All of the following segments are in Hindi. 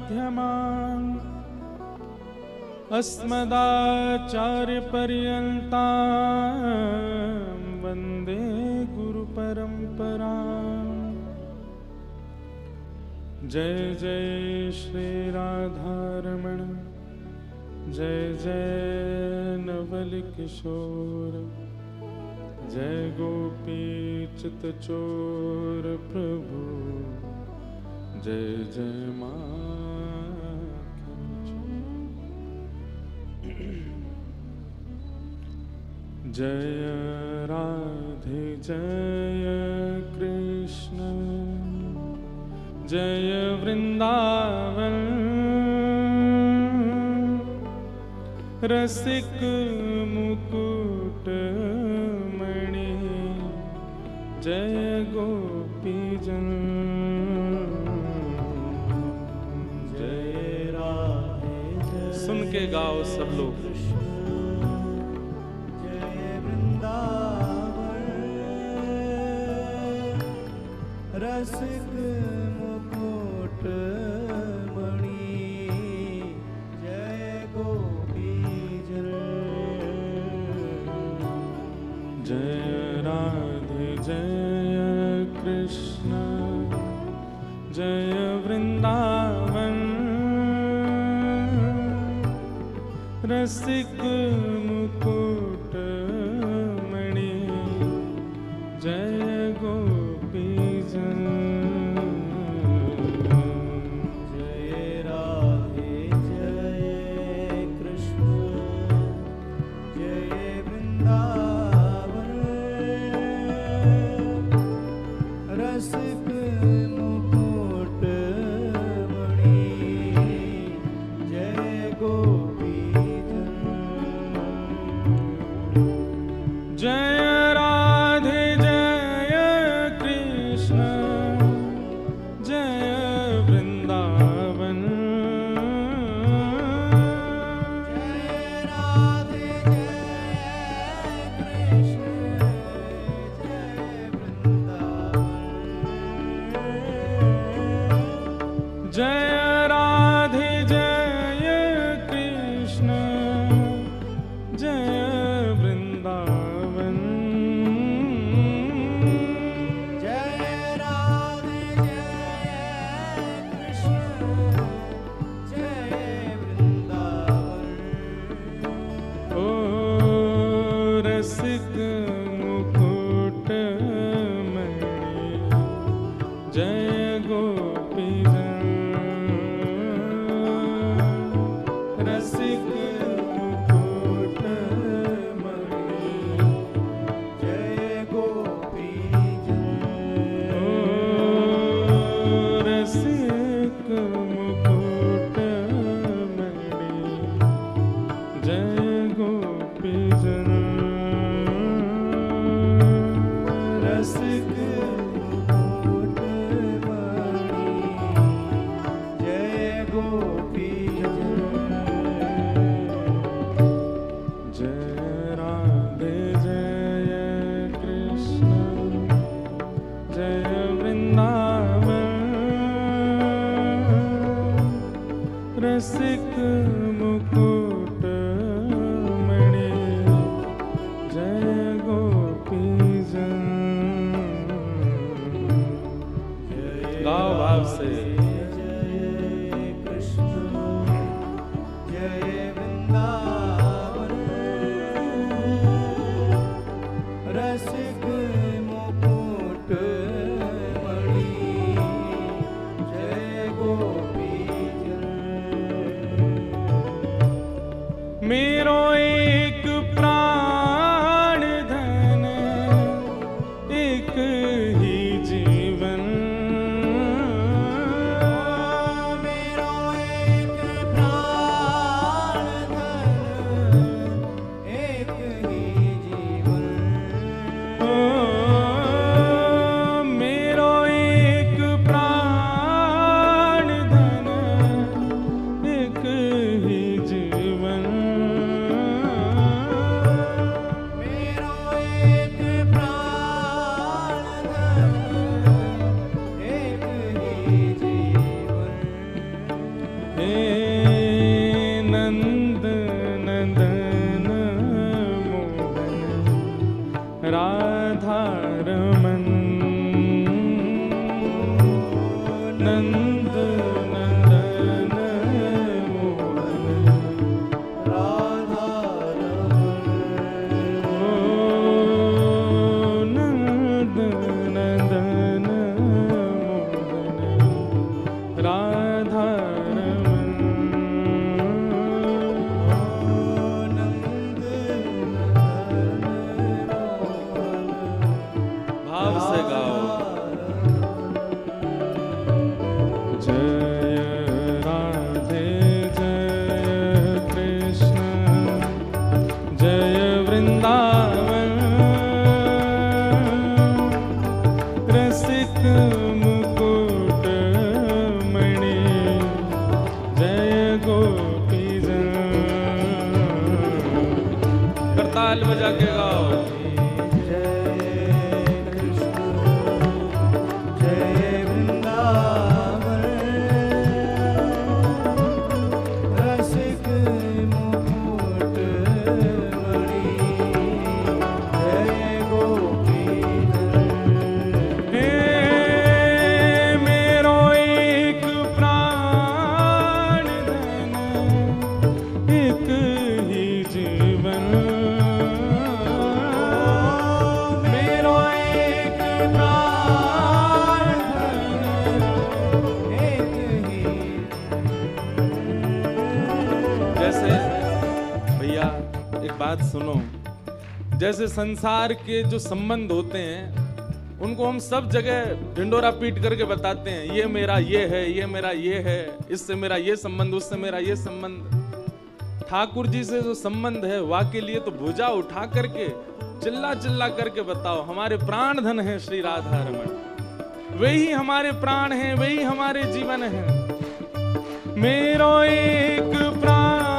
मध्यमाम् अस्मदाचार्यपर्यन्तां वन्दे गुरुपरम्पराम्। जय जय श्री राधारमण, जय जय नवल किशोर, जय गोपी चितचोर प्रभु, जय जय जय राधे जय कृष्ण, जय वृंदावन रसिक मुकुट मणि, जय गोपीजन। जय राधे जय सुन के गाओ सब लोग। रसिक मुकुट मणि, जय गोपीजन। जय राधे जय कृष्ण, जय वृंदावन रसिक मुकुट मणि, जय गोपीजन। जय राधे जय कृष्ण, जय वृंदावन रसिक मुकुट मणि, जय गोपीजन। जय राधे जय कृष्ण, जय वृंदावन जय राधे जय कृष्ण, जय वृंदावन। जय राधे जय कृष्ण, जय वृंदावन। जय राधे जय कृष्ण, जय वृंदावन। ओ रसिक मुकुट मणि, जय गोपीजन। रसिक मुकुट मणि, जय गोपीजन। ओ रसिक मुकुट मणि, जय गोपीजन। रसिक मुकुट मणि, जय गोपीजन। जय राधे जय कृष्ण, जय वृंदावन रसिक मुकुट मणि, जय गोपीजन। गाओ भाव से। जय कृष्ण, जय वृंदावन रसिक मुकुट मणि, जय गोपीजन। हे नंद नंदन मोहन राधा रमन नंद नंदन मोहन राधा रमन ओ नंद नंदन मोहन राधा रमन भाव से गाओ जय राधे जय कृष्ण जय वृंदावन रसिक मुकुट मणि जय गोपीजन करताल बजा के गाओ बात सुनो, जैसे संसार के जो संबंध होते हैं उनको हम सब जगह ढिंडोरा पीट करके बताते हैं, ये मेरा ये है, ये मेरा ये है, इससे मेरा ये संबंध, उससे मेरा ये संबंध। ठाकुर जी से जो संबंध है वह के लिए तो भुजा उठा करके चिल्ला चिल्ला करके बताओ। हमारे प्राण धन है श्री राधा रमन, वही हमारे प्राण हैं, वही हमारे जीवन है। मेरो एक प्राण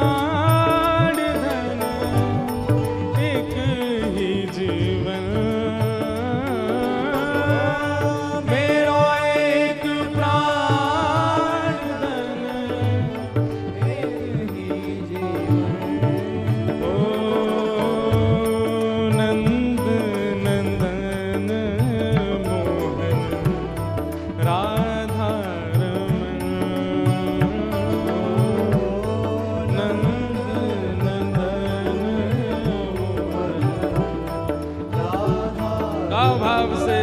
भाव से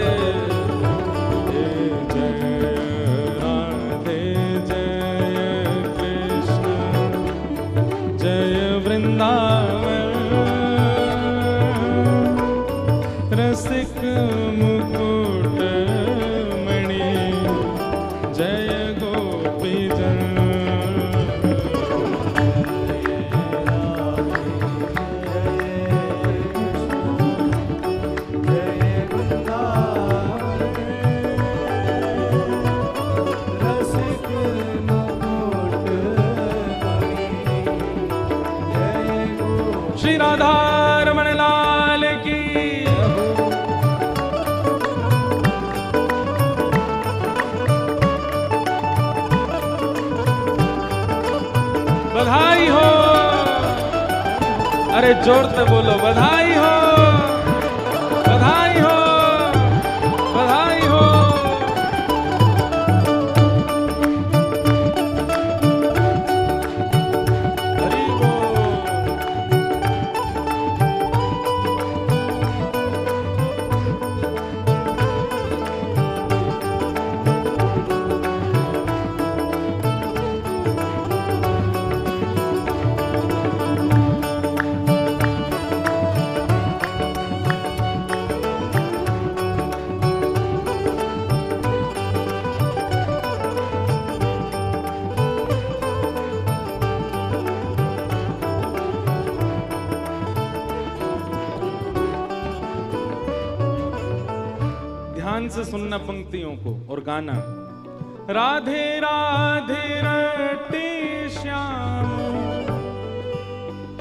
जय राधे जय कृष्ण जय वृंदावन रसिक मुकुट मणि जय गोपीजन। श्री राधा रमण लाल की बधाई हो। अरे जोर से बोलो बधाई हो, बधाई हो, बधाई हो। ध्यान से सुनना पंक्तियों को और गाना। राधे राधे रटे श्याम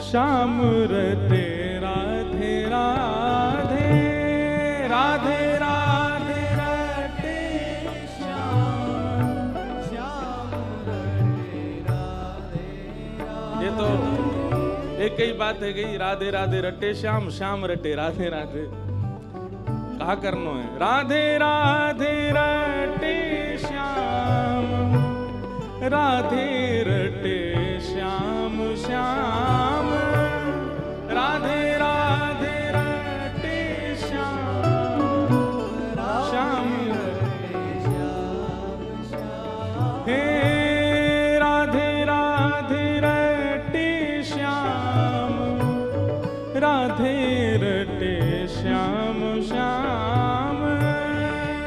श्याम रटे राधे राधे राधे राधे रटे श्याम श्याम रटे तो एक ही बात है गई, राधे राधे रटे श्याम, श्याम रटे राधे राधे। कहा करनो है, राधे राधे रटे श्याम, राधे रटे श्याम श्याम, राधे राधे रटे श्याम श्याम, हे राधे राधे रटे श्याम, राधे रटे श्याम श्याम,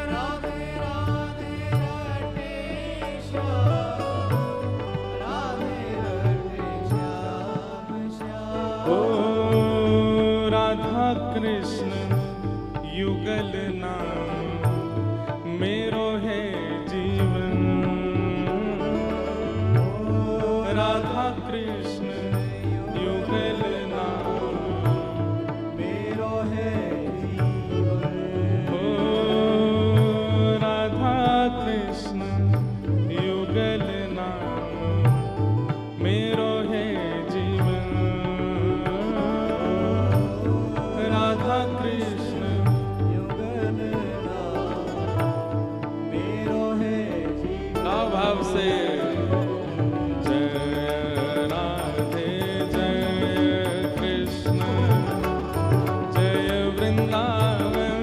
राधे राधे रटे श्याम, राधे रटे श्याम श्याम। ओ राधा कृष्ण युगल नाम, मेरो है जीवन। राधा कृष्ण युगल नाम, मेरो है जीवन। ओ राधा कृष्ण युगल नाम, मेरो है जीवन। राधा कृष्ण युगल नाम, मेरो है जीवन। का भाव से जय राधे जय कृष्ण, जय वृंदावन,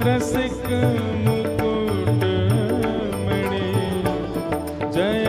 रसिक मुकुट मणि, जय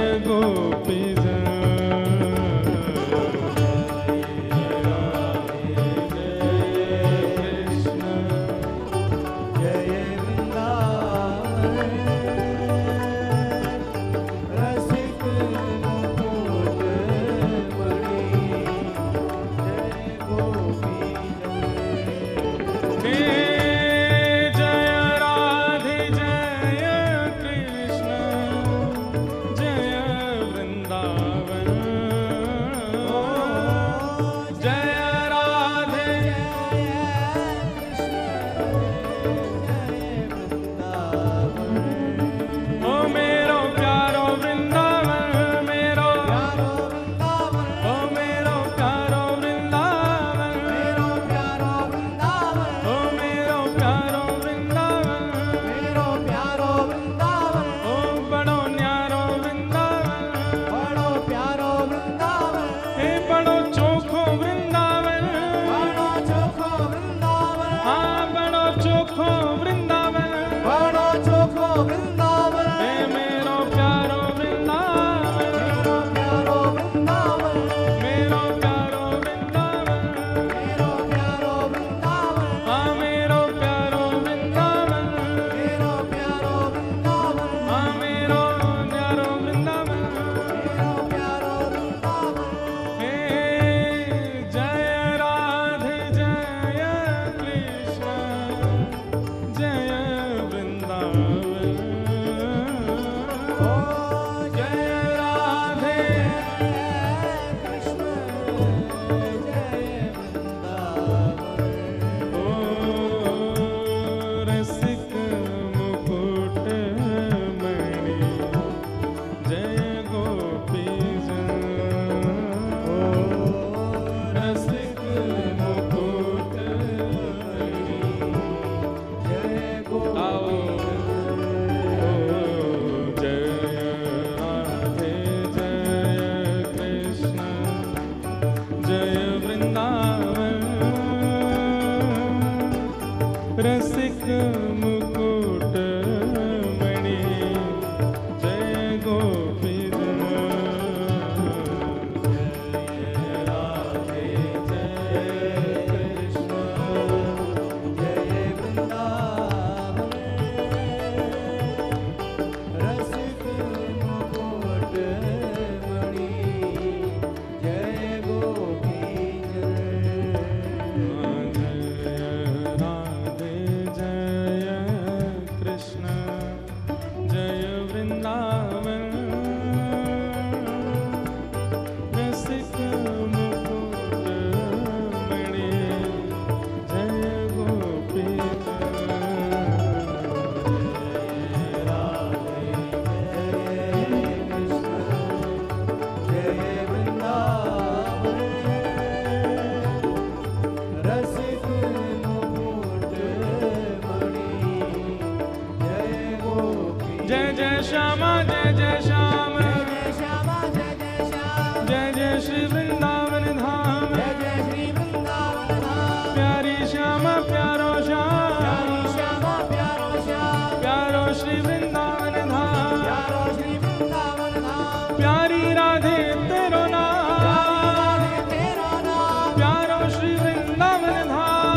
श्यामा जय जय श्याम, जय श्यामा जय जय श्याम, जय जय श्री वृंदावन धाम, जय जय श्री वृंदावन धाम, प्यारी श्यामा प्यारो श्याम, प्यारी श्यामा प्यारो श्याम, प्यारो श्री वृंदावन धाम, प्यारो श्री वृंदावन धाम, प्यारी राधे तेरो नाम, राधे तेरो नाम, प्यारो श्री वृंदावन धाम,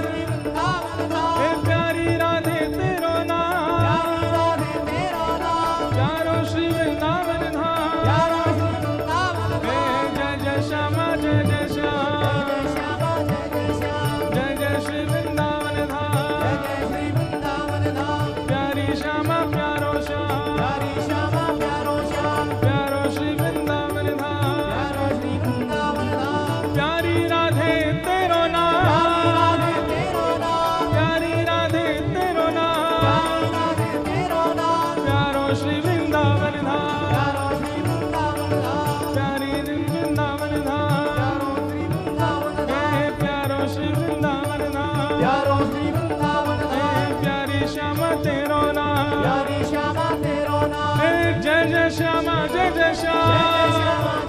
श्री वृंदावन धाम, हे प्यारी राधे तेरो नाम, राधे तेरो नाम, प्यारो श्री वृंदावन धाम, प्यारो श्री वृंदावन हे धाम, जय जय श्यामा जय जय श्याम, जय श्यामा जय जय श्याम, जय जय श्री वृंदावन धाम, जय श्री वृंदावन धाम, प्यारी श्यामा प्यारो श्याम, प्यारी श्यामा प्यारो श्याम, प्यारो श्री वृंदावन धाम, प्यारो श्री वृंदावन धाम, प्यारी राधे तेरो नाम, राधे तेरो नाम, प्यारी राधे तेरो नाम, राधे तेरो नाम, प्यारो श्री वृंदावन धाम, प्यारो श्री वृंदावन धाम, प्यारी वृंदावन धाम, प्यारो श्री वृंदावन धाम, हे प्यारो श्री वृंदावन धाम, प्यारो श्री वृंदावन हे धाम, प्यारी श्यामा तेरो नाम, प्यारी श्यामा तेरो नाम, हे जय जय श्यामा जय जय श्याम,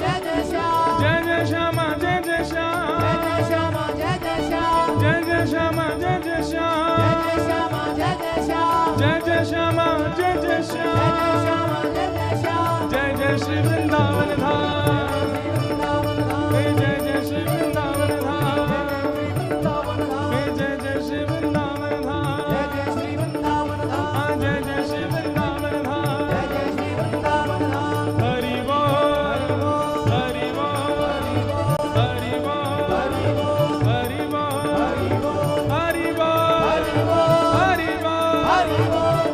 जय जय श्यामा जय जय श्याम, जय जय श्यामा जय जय जय श्याम, जय श्यामा जय जय श्याम, जय जय श्यामा जय जय श्याम, जय जय श्यामा जय जय श्याम, जय जय श्यामा जय जय श्याम, जय जय श्यामा जय जय श्याम, जय जय श्री वृंदावन धाम, वृंदावन धाम, हे जय जय श्री वृंदावन धाम, वृंदावन धाम, हे जय जय श्री वृंदावन धाम, जय जय श्री वृंदावन धाम, जय जय श्री वृंदावन धाम, जय जय श्री वृंदावन धाम, हरि बोल हरि बोल हरि बोल हरि बोल हरि बोल हरि बोल हरि बोल हरि बोल हरि बोल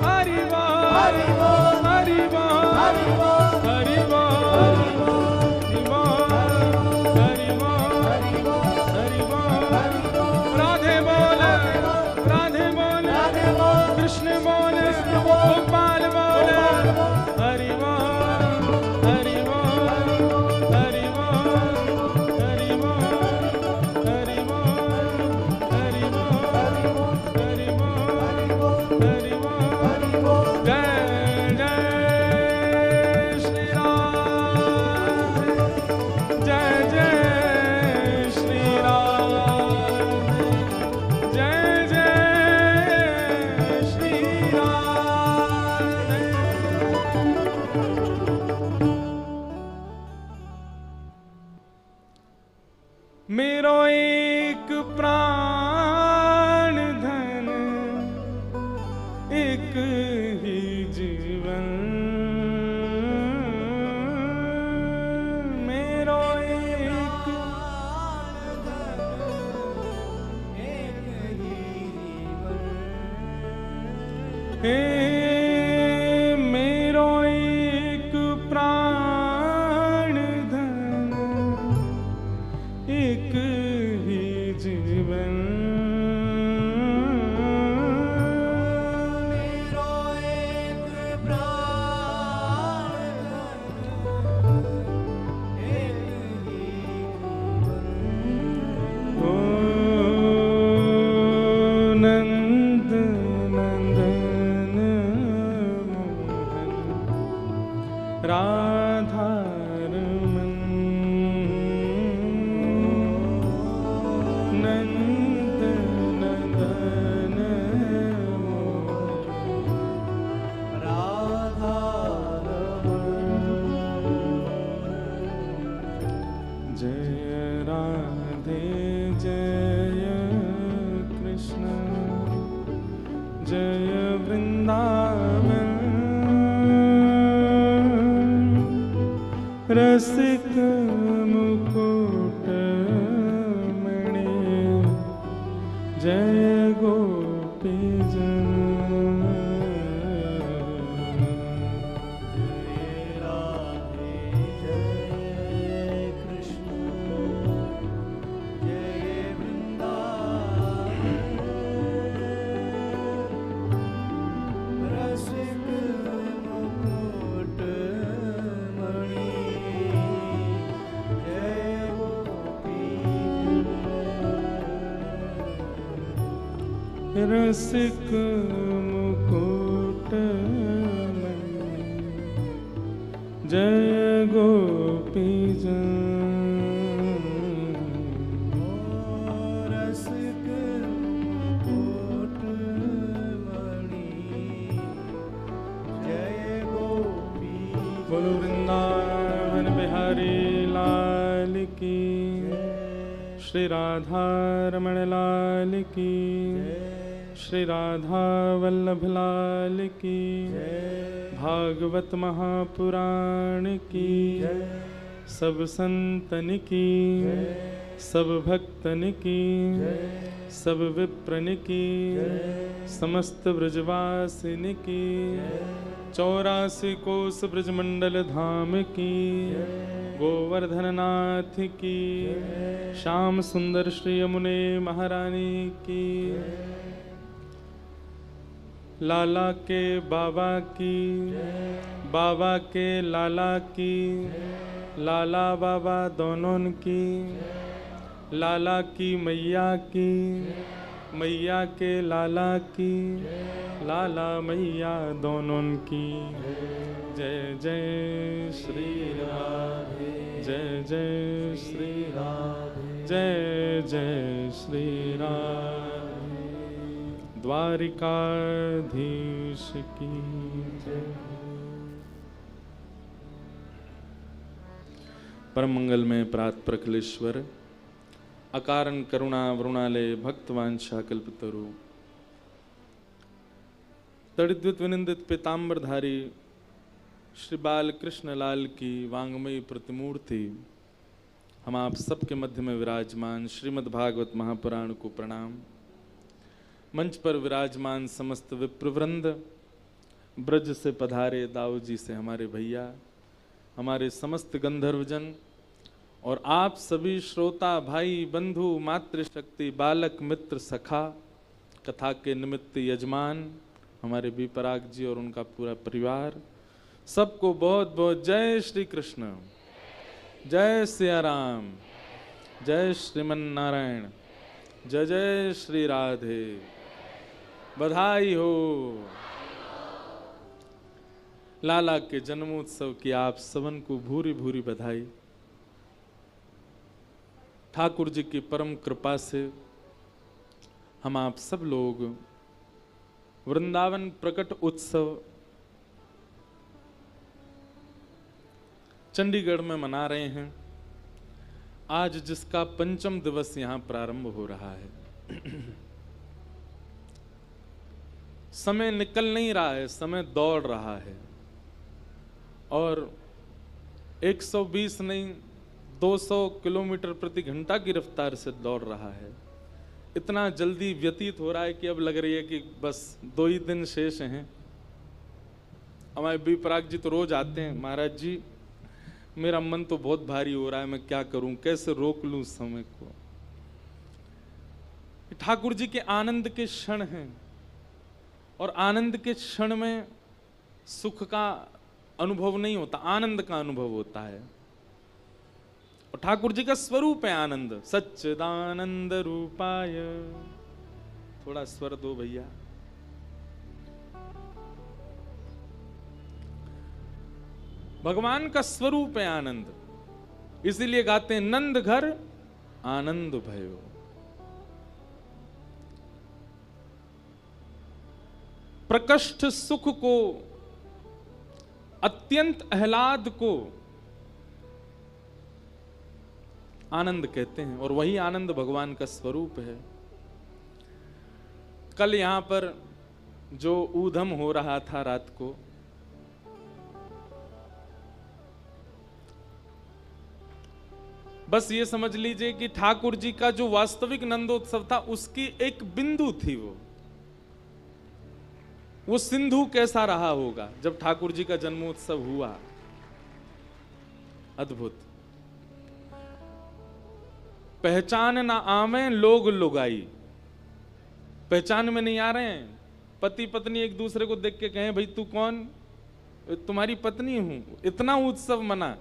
हरि बोल हरि बोल हरि बोल हरि बोल राधे बोल राधे बोल कृष्ण बोल गोपाल बोल हरि बोल हरि बोल हरि बोल हरि बोल हरि बोल हरि बोल हरि बोल हरि बोल जय जय श्री राम, जय जय श्री राम, जय जय श्री राम। मेरो एक प्राण धन एक ही जीवन, मेरो एक हे मेरो एक प्राण धन एक ही जीवन, मेरो एक प्राण एक ही ओ नंद नंदन मोहन राधा रमन, नंद नंदन मोहन राधा जय राधे जय कृष्ण जय वृंदावन, रसिक मुकुट मणि जय गोपी जन, जय राधे जय कृष्ण जय वृंदावन, रसिक मुकुट मणि जय गोपी रसिक मुकुट मणि जय गोपी जन। रसिक मुकुट मणि जय गोपी बोलो वृंदावन बिहारी लाल की, श्री राधा रमण लाल की, श्री राधा वल्लभ लाल की, भागवत महापुराण की, सब संतन की, सब भक्तन की, सब विप्रन की, समस्त ब्रजवासिन की, 84 कोस ब्रजमंडल धाम की, गोवर्धन नाथ की, श्याम सुंदर श्री यमुने महारानी की, लाला के बाबा की, बाबा के लाला की, लाला बाबा दोनों की, लाला की मैया की, मैया के लाला की, लाला मैया दोनों की। जय जय श्री राधे, जय जय श्री राधे, जय जय श्री राधे। द्वारिकाधीश की जय। परम मंगल में प्रात प्रखलेश्वर, अकारण करुणा वरुणालय भक्तवांछा कल्पतरु, तड़िद्वित विनिंदित पीताम्बरधारी श्री बाल कृष्ण लाल की वांगमयी प्रतिमूर्ति, हम आप सबके मध्य में विराजमान श्रीमद् भागवत महापुराण को प्रणाम। मंच पर विराजमान समस्त विप्रवृंद, ब्रज से पधारे दाऊ जी से हमारे भैया, हमारे समस्त गंधर्वजन और आप सभी श्रोता भाई बंधु मातृशक्ति बालक मित्र सखा, कथा के निमित्त यजमान हमारे बी पराग जी और उनका पूरा परिवार, सबको बहुत बहुत जय श्री कृष्ण, जय सिया राम, जय श्रीमन नारायण, जय जय श्री राधे, बधाई हो। लाला के जन्मोत्सव की आप सबन को भूरी भूरी बधाई। ठाकुर जी की परम कृपा से हम आप सब लोग वृंदावन प्रकट उत्सव चंडीगढ़ में मना रहे हैं, आज जिसका 5वां दिवस यहां प्रारंभ हो रहा है। समय निकल नहीं रहा है, समय दौड़ रहा है और 120 नहीं 200 किलोमीटर प्रति घंटा की रफ्तार से दौड़ रहा है। इतना जल्दी व्यतीत हो रहा है कि अब लग रही है कि बस 2 ही दिन शेष हैं। हमारे बी पराग जी तो रोज आते हैं, महाराज जी मेरा मन तो बहुत भारी हो रहा है, मैं क्या करूं, कैसे रोक लूं समय को। ठाकुर जी के आनंद के क्षण हैं और आनंद के क्षण में सुख का अनुभव नहीं होता, आनंद का अनुभव होता है। और ठाकुर जी का स्वरूप है आनंद, सच्चिदानंद रूपाय। थोड़ा स्वर दो भैया। भगवान का स्वरूप है आनंद, इसीलिए गाते हैं नंद घर आनंद भयो। प्रकष्ट सुख को, अत्यंत आह्लाद को आनंद कहते हैं और वही आनंद भगवान का स्वरूप है। कल यहां पर जो ऊधम हो रहा था रात को, बस ये समझ लीजिए कि ठाकुर जी का जो वास्तविक नंदोत्सव था उसकी एक बिंदु थी। वो सिंधु कैसा रहा होगा जब ठाकुर जी का जन्मोत्सव हुआ। अद्भुत। पहचान ना आवे लोग लुगाई, पहचान में नहीं आ रहे हैं। पति पत्नी एक दूसरे को देख के कहें भाई तू कौन, तुम्हारी पत्नी हूं, इतना उत्सव मना।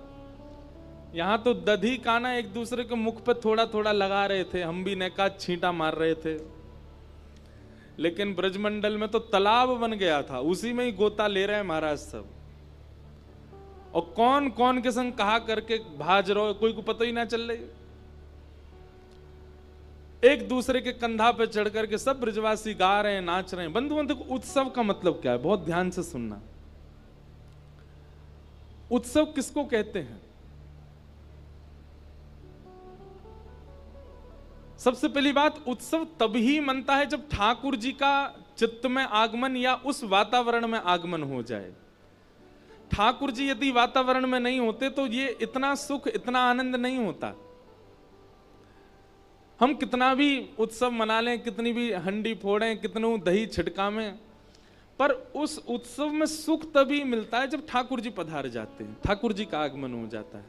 यहां तो दधी काना एक दूसरे के मुख पे थोड़ा थोड़ा लगा रहे थे, हम भी नेका छींटा मार रहे थे। लेकिन ब्रजमंडल में तो तालाब बन गया था, उसी में ही गोता ले रहे हैं महाराज सब। और कौन कौन के संग कहा करके भाज रहो, कोई को पता ही ना चल रही। एक दूसरे के कंधा पे चढ़ करके सब ब्रजवासी गा रहे हैं, नाच रहे हैं। बंधुओं, देखो उत्सव का मतलब क्या है, बहुत ध्यान से सुनना। उत्सव किसको कहते हैं? सबसे पहली बात, उत्सव तभी मनता है जब ठाकुर जी का चित्त में आगमन या उस वातावरण में आगमन हो जाए। ठाकुर जी यदि वातावरण में नहीं होते तो ये इतना सुख, इतना आनंद नहीं होता। हम कितना भी उत्सव मना लें, कितनी भी हंडी फोड़ें, कितनों दही छिड़कावें, पर उस उत्सव में सुख तभी मिलता है जब ठाकुर जी पधार जाते हैं, ठाकुर जी का आगमन हो जाता है।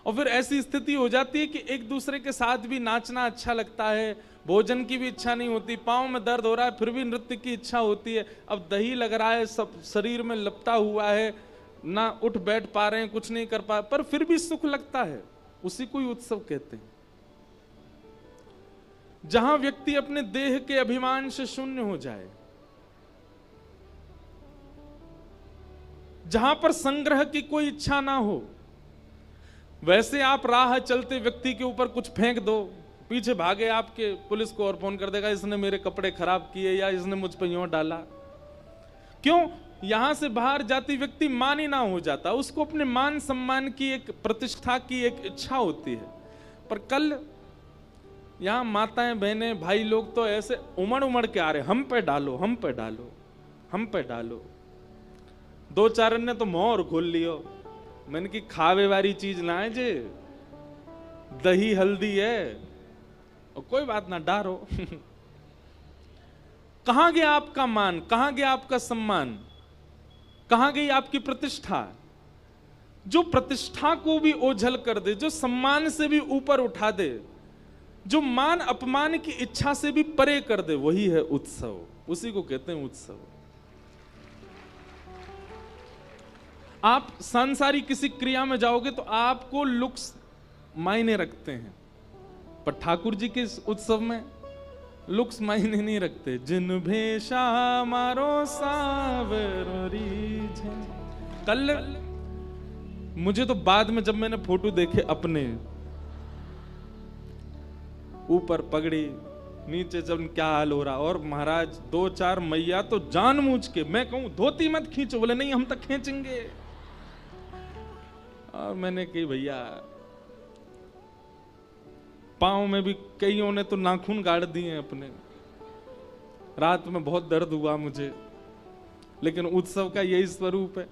और फिर ऐसी स्थिति हो जाती है कि एक दूसरे के साथ भी नाचना अच्छा लगता है, भोजन की भी इच्छा नहीं होती, पाँव में दर्द हो रहा है फिर भी नृत्य की इच्छा होती है। अब दही लग रहा है, सब शरीर में लपटा हुआ है, ना उठ बैठ पा रहे हैं, कुछ नहीं कर पा, पर फिर भी सुख लगता है, उसी को ही उत्सव कहते हैं। जहां व्यक्ति अपने देह के अभिमान से शून्य हो जाए, जहां पर संग्रह की कोई इच्छा ना हो। वैसे आप राह चलते व्यक्ति के ऊपर कुछ फेंक दो, पीछे भागे आपके, पुलिस को और फोन कर देगा, इसने मेरे कपड़े खराब किए या इसने मुझ पर यूं डाला। क्यों? यहां से बाहर जाती व्यक्ति मानी ना हो जाता, उसको अपने मान सम्मान की, एक प्रतिष्ठा की एक इच्छा होती है। पर कल यहां माताएं, बहनें, भाई लोग तो ऐसे उमड़ उमड़ के आ रहे, हम पे डालो, हम पे डालो, हम पे डालो। दो चार ने तो मोर खोल लियो। मैंने की खावे वाली चीज ना है जे, दही हल्दी है, और कोई बात ना, डारो। कहां गया आपका मान, कहां गया आपका सम्मान, कहां गई आपकी प्रतिष्ठा? जो प्रतिष्ठा को भी ओझल कर दे, जो सम्मान से भी ऊपर उठा दे, जो मान अपमान की इच्छा से भी परे कर दे, वही है उत्सव, उसी को कहते हैं उत्सव। आप सांसारिक किसी क्रिया में जाओगे तो आपको लुक्स मायने रखते हैं, पर ठाकुर जी के इस उत्सव में लुक्स मायने नहीं रखते। जिन भेषा मारो सावरी। कल मुझे तो बाद में जब मैंने फोटो देखे अपने, ऊपर पगड़ी, नीचे जब क्या हाल हो रहा, और महाराज दो चार मैया तो जानबूझ के, मैं कहूं धोती मत खींचो, बोले नहीं हम तक खींचेंगे। और मैंने कही भैया, पांव में भी कईयों ने तो नाखून गाड़ दिए हैं अपने, रात में बहुत दर्द हुआ मुझे, लेकिन उत्सव का यही स्वरूप है।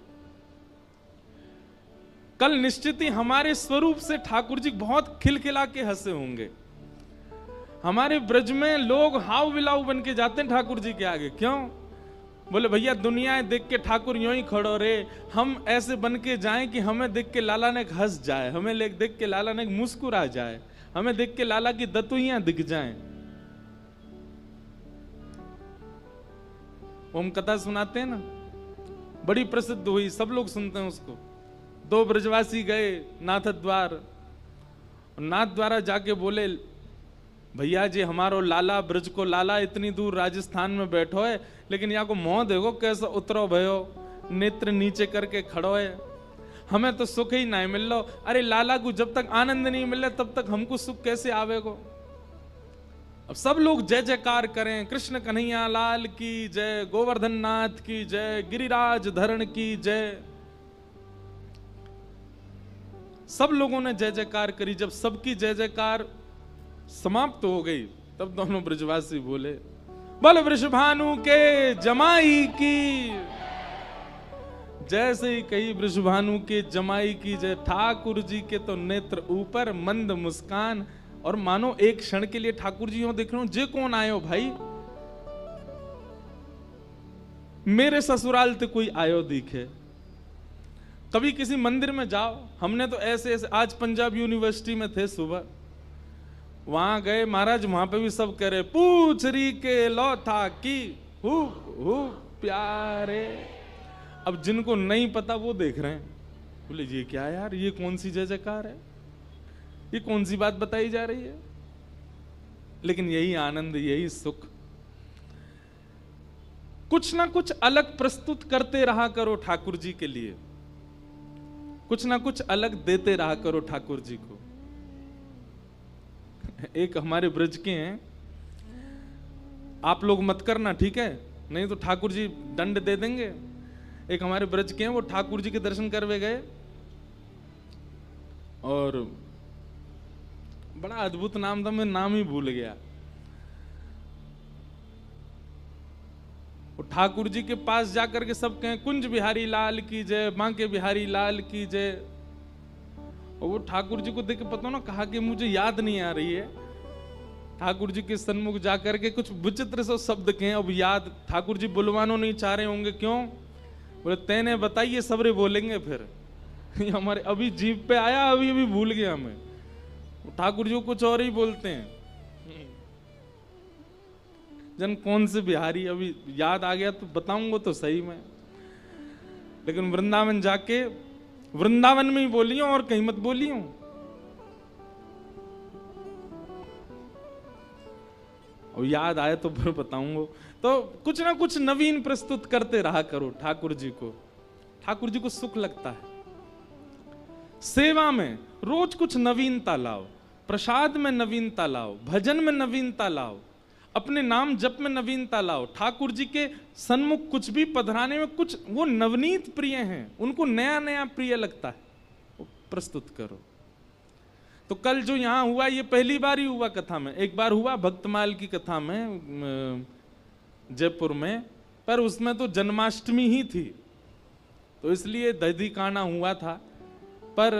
कल निश्चित ही हमारे स्वरूप से ठाकुर जी बहुत खिलखिला के हंसे होंगे। हमारे ब्रज में लोग हाव बिलाव बन के जाते हैं ठाकुर जी के आगे। क्यों? बोले भैया दुनिया देख के ठाकुर यूं ही खड़ो रे, हम ऐसे बन के जाएं कि हमें देख के लाला ने हंस जाए, हमें देख के लाला ने मुस्कुरा जाए, हमें देख के लाला की दतुइयां दिख जाएं। हम कथा सुनाते हैं ना, बड़ी प्रसिद्ध हुई, सब लोग सुनते हैं उसको। दो ब्रजवासी गए नाथ द्वार, नाथ द्वारा जाके बोले भैया जी हमारो लाला, ब्रज को लाला इतनी दूर राजस्थान में बैठो है, लेकिन यहाँ को मोह देखो कैसा उतरो भयो, नेत्र नीचे करके खड़ो है, हमें तो सुख ही नहीं मिल लो। अरे लाला को जब तक आनंद नहीं मिले तब तक हमको सुख कैसे आवेगो? अब सब लोग जय जयकार करें, कृष्ण कन्हैया लाल की जय, गोवर्धन नाथ की जय, गिरिराज धरण की जय। सब लोगों ने जय जयकार करी। जब सबकी जय जयकार समाप्त हो गई तब दोनों ब्रजवासी बोले बोल वृषभानु के जमाई की। जैसे ही कही वृषभानु के जमाई की जय, ठाकुर जी के तो नेत्र ऊपर, मंद मुस्कान, और मानो एक क्षण के लिए ठाकुर जी यूं देख रहे हो, जे कौन आयो भाई, मेरे ससुराल ते कोई आयो दिखे। कभी किसी मंदिर में जाओ, हमने तो ऐसे ऐसे, आज पंजाब यूनिवर्सिटी में थे सुबह, वहां गए महाराज, वहां पे भी सब कह रहे पूछ री के लौथा की हु प्यारे। अब जिनको नहीं पता वो देख रहे हैं, बोले ये क्या यार, ये कौन सी जय जयकार है, ये कौन सी बात बताई जा रही है। लेकिन यही आनंद, यही सुख। कुछ ना कुछ अलग प्रस्तुत करते रहा करो ठाकुर जी के लिए। कुछ ना कुछ अलग देते रहा करो ठाकुर जी को। एक हमारे ब्रज के हैं, आप लोग मत करना ठीक है, नहीं तो ठाकुर जी दंड दे देंगे। एक हमारे ब्रज के हैं, वो ठाकुर जी के दर्शन करवे गए और बड़ा अद्भुत नाम था, मैं नाम ही भूल गया। वो ठाकुर जी के पास जाकर के सब कहें कुंज बिहारी लाल की जय, बांके बिहारी लाल की जय। और वो ठाकुर जी को देख के पता ना कहा कि मुझे याद नहीं आ रही है। ठाकुर जी के सन्मुख जाकर के कुछ विचित्र से शब्द कहें, अब याद ठाकुर जी बुलवानो नहीं चाह रहे होंगे, क्यों? बोले तेने बताइए सबरे बोलेंगे फिर। ये हमारे अभी जीभ पे आया, अभी अभी भूल गया मैं। ठाकुर जी को कुछ और ही बोलते हैं। जन कौन से बिहारी अभी याद आ गया तो बताऊंगा तो सही में, लेकिन वृंदावन जाके वृंदावन में ही बोली हूं और कहीं मत बोली हूं। और याद आए तो फिर बताऊंगा। तो कुछ ना कुछ नवीन प्रस्तुत करते रहा करो ठाकुर जी को। ठाकुर जी को सुख लगता है। सेवा में रोज कुछ नवीनता लाओ, प्रसाद में नवीनता लाओ, भजन में नवीनता लाओ, अपने नाम जप में नवीनता लाओ। ठाकुर जी के सन्मुख कुछ भी पधराने में कुछ वो नवनीत प्रिय हैं, उनको नया नया प्रिय लगता है, वो प्रस्तुत करो। तो कल जो यहां हुआ ये पहली बार ही हुआ कथा में। एक बार हुआ भक्तमाल की कथा में जयपुर में, पर उसमें तो जन्माष्टमी ही थी तो इसलिए दही काना हुआ था। पर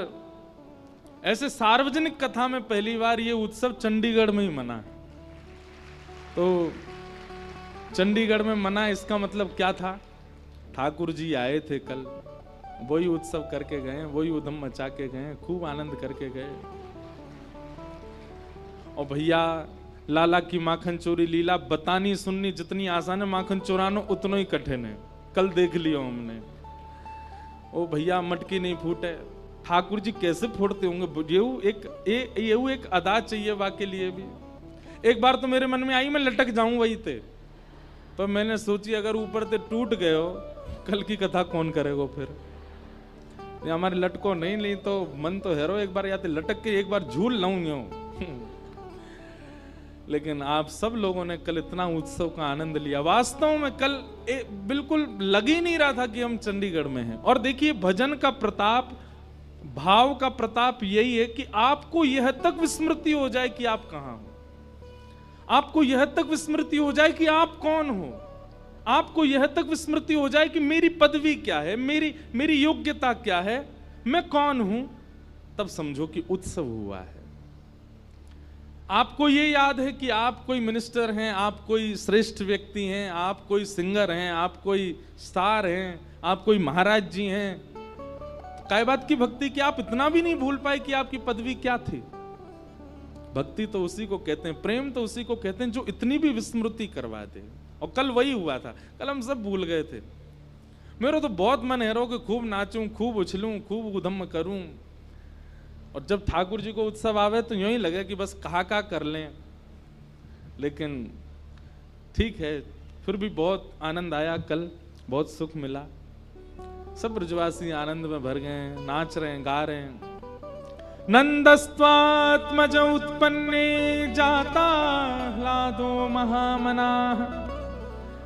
ऐसे सार्वजनिक कथा में पहली बार ये उत्सव चंडीगढ़ में ही मना है। तो चंडीगढ़ में मना, इसका मतलब क्या था? ठाकुर जी आए थे कल, वही उत्सव करके गए, वही उधम मचा के गए, खूब आनंद करके गए। और भैया लाला की माखन चोरी लीला बतानी सुननी जितनी आसान है, माखन चोरानो उतना ही कठिन है। कल देख लियो हमने। ओ भैया मटकी नहीं फूटे, ठाकुर जी कैसे फोड़ते होंगे? ये एक अदा चाहिए वाके लिए भी। एक बार तो मेरे मन में आई मैं लटक जाऊं वही थे, पर मैंने सोची अगर ऊपर से टूट गए हो कल की कथा कौन करेगा फिर? ये हमारे लटको नहीं तो मन तो हैरो एक बार या तो लटक के एक बार झूल लाऊं यूं। लेकिन आप सब लोगों ने कल इतना उत्सव का आनंद लिया। वास्तव में कल बिल्कुल लग ही नहीं रहा था कि हम चंडीगढ़ में हैं। और देखिए भजन का प्रताप, भाव का प्रताप यही है कि आपको यह तक विस्मृति हो जाए कि आप कहां हो, आपको यह तक विस्मृति हो जाए कि आप कौन हो, आपको यह तक विस्मृति हो जाए कि मेरी पदवी क्या है, मेरी योग्यता क्या है, मैं कौन हूं। तब समझो कि उत्सव हुआ है। आपको ये याद है कि आप कोई मिनिस्टर हैं, आप कोई श्रेष्ठ व्यक्ति हैं, आप कोई सिंगर हैं, आप कोई स्टार हैं, आप कोई महाराज जी हैं। काय बात की भक्ति कि आप इतना भी नहीं भूल पाए कि आपकी पदवी क्या थी। भक्ति तो उसी को कहते हैं, प्रेम तो उसी को कहते हैं जो इतनी भी विस्मृति करवा दे। और कल वही हुआ था, कल हम सब भूल गए थे। मेरा तो बहुत मन है रो कि खूब नाचूं, खूब उछलूं, खूब उधम करूं। और जब ठाकुर जी को उत्सव आवे तो यूं ही लगे कि बस कहा कर लें। लेकिन ठीक है, फिर भी बहुत आनंद आया कल, बहुत सुख मिला। सब ब्रजवासी आनंद में भर गए, नाच रहे हैं, गा रहे हैं। नंदस्त्वात्मज उत्पन्ने जाता लादो महामनाः,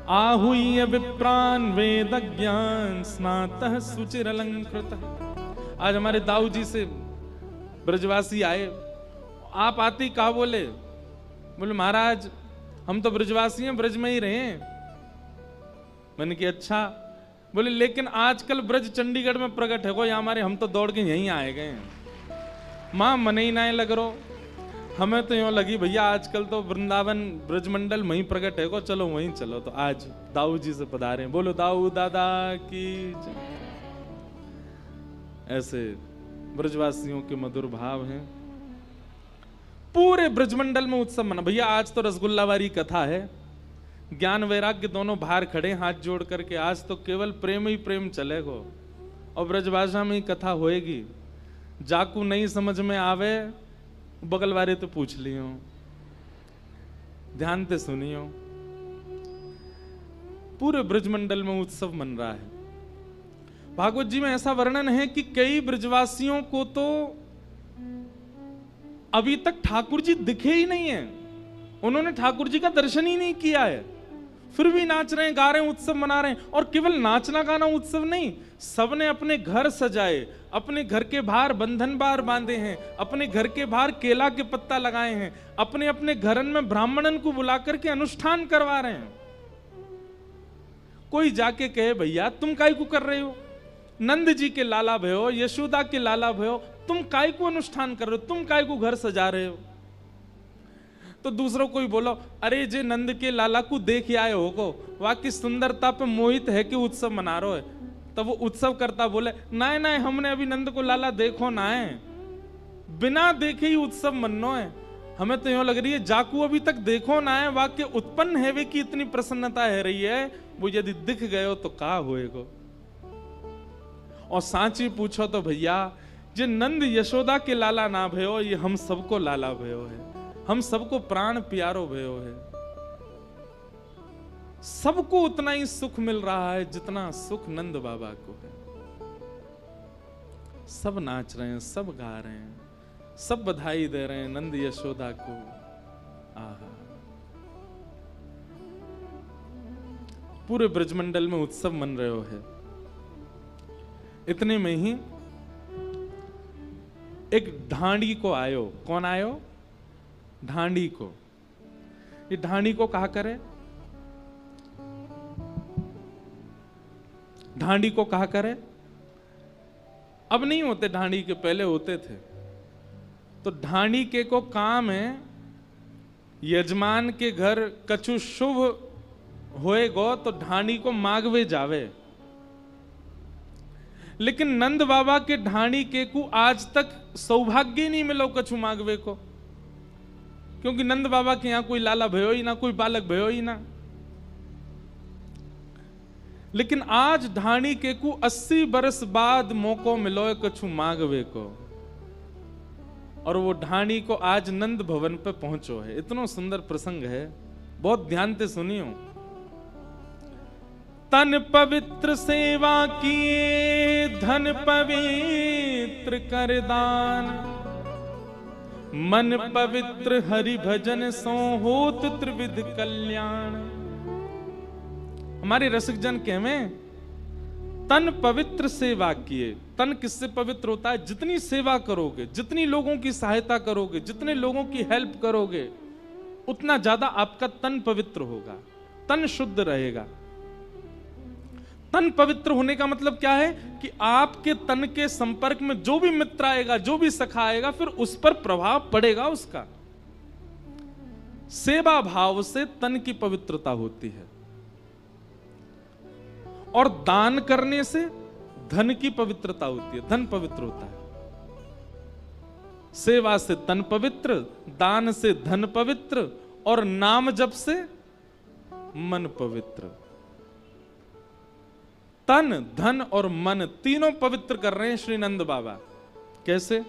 आहूय विप्रान वेदज्ञान स्नातः सुचिरलंकृतः। आज हमारे दाऊ जी से ब्रजवासी आए। आप आते ही कहा बोले महाराज हम तो ब्रजवासी हैं, ब्रज में ही रहे। मैंने कहा अच्छा। बोले लेकिन आजकल ब्रज चंडीगढ़ में प्रकट है, कोई हमारे, हम तो दौड़ के यहीं आए गए हैं। मां मन ही ना लग रो, हमें तो यूं लगी भैया आजकल तो वृंदावन ब्रजमंडल वहीं प्रकट है को, चलो वहीं चलो। तो आज दाऊ जी से पधारे, बोलो दाऊ दादा की। ऐसे ब्रजवासियों के मधुर भाव हैं। पूरे ब्रजमंडल में उत्सव मना। भैया आज तो रसगुल्लावारी कथा है, ज्ञान वैराग्य दोनों बाहर खड़े हाथ जोड़ करके। आज तो केवल प्रेम ही प्रेम चलेगा और ब्रजभाषा में ही कथा होएगी। जाकू नहीं समझ में आवे बगल वाले तो पूछ लियो, ध्यान से सुनियो। पूरे ब्रजमंडल में उत्सव मन रहा है। भागवत जी में ऐसा वर्णन है कि कई ब्रजवासियों को तो अभी तक ठाकुर जी दिखे ही नहीं है, उन्होंने ठाकुर जी का दर्शन ही नहीं किया है, फिर भी नाच रहे हैं, गा रहे हैं, उत्सव मना रहे हैं। और केवल नाचना गाना उत्सव नहीं, सबने अपने घर सजाए, अपने घर के बाहर बंधन बार बांधे हैं, अपने घर के बाहर केला के पत्ता लगाए हैं, अपने अपने घरन में ब्राह्मणन को बुला करके अनुष्ठान करवा रहे हैं। कोई जाके कहे भैया तुम काहे को कर रहे हो, नंद जी के लाला भयो, यशोदा के लाला भयो, तुम काहे को अनुष्ठान कर रहे हो, तुम काहे को घर सजा रहे हो। तो दूसरों कोई बोलो अरे जे नंद के लाला को देख आए हो को, वहां की सुंदरता पे मोहित है कि उत्सव मना रहे है। तब वो उत्सव करता बोले नहीं नहीं हमने अभी नंद को लाला देखो ना है, बिना देखे ही उत्सव मनो है। हमें तो यूं लग रही है जाकू अभी तक देखो ना है, वाक्य उत्पन्न है वे की इतनी प्रसन्नता है रही है, वो यदि दिख गए हो तो का होएगो। और सांची पूछो तो भैया जे नंद यशोदा के लाला ना भयो, ये हम सबको लाला भयो है, हम सबको प्राण प्यारो भयो है। सबको उतना ही सुख मिल रहा है जितना सुख नंद बाबा को है। सब नाच रहे हैं, सब गा रहे हैं, सब बधाई दे रहे हैं नंद यशोदा को। आहा, पूरे ब्रजमंडल में उत्सव मन रहे हो है। इतने में ही एक ढांडी को आयो। कौन आयो? ढांडी को। ये ढांडी को कहा करे, ढांडी को कहा करे। अब नहीं होते, ढांडी के पहले होते थे। तो ढांडी के को काम है यजमान के घर कछु शुभ होएगो तो ढांडी को मांगवे जावे। लेकिन नंद बाबा के ढाणी के को आज तक सौभाग्य नहीं मिलो कछु मांगवे को, क्योंकि नंद बाबा के यहां कोई लाला भयो ही ना, कोई बालक भयो ही ना। लेकिन आज ढाणी के को 80 बरस बाद मौको मिलो कछु मांगवे को, और वो ढाणी को आज नंद भवन पे पहुंचो है। इतना सुंदर प्रसंग है, बहुत ध्यान से सुनियो। तन पवित्र सेवा किए, धन पवित्र कर दान, मन पवित्र हरि भजन सो होत त्रिविध कल्याण। हमारे रसिक जन कहवे तन पवित्र सेवा किए। तन किससे पवित्र होता है? जितनी सेवा करोगे, जितनी लोगों की सहायता करोगे, जितने लोगों की हेल्प करोगे, उतना ज्यादा आपका तन पवित्र होगा, तन शुद्ध रहेगा। तन पवित्र होने का मतलब क्या है कि आपके तन के संपर्क में जो भी मित्र आएगा, जो भी सखा आएगा, फिर उस पर प्रभाव पड़ेगा उसका। सेवा भाव से तन की पवित्रता होती है, और दान करने से धन की पवित्रता होती है, धन पवित्र होता है। सेवा से तन पवित्र, दान से धन पवित्र, और नाम जप से मन पवित्र। तन, धन और मन तीनों पवित्र कर रहे हैं श्री नंद बाबा। कैसे?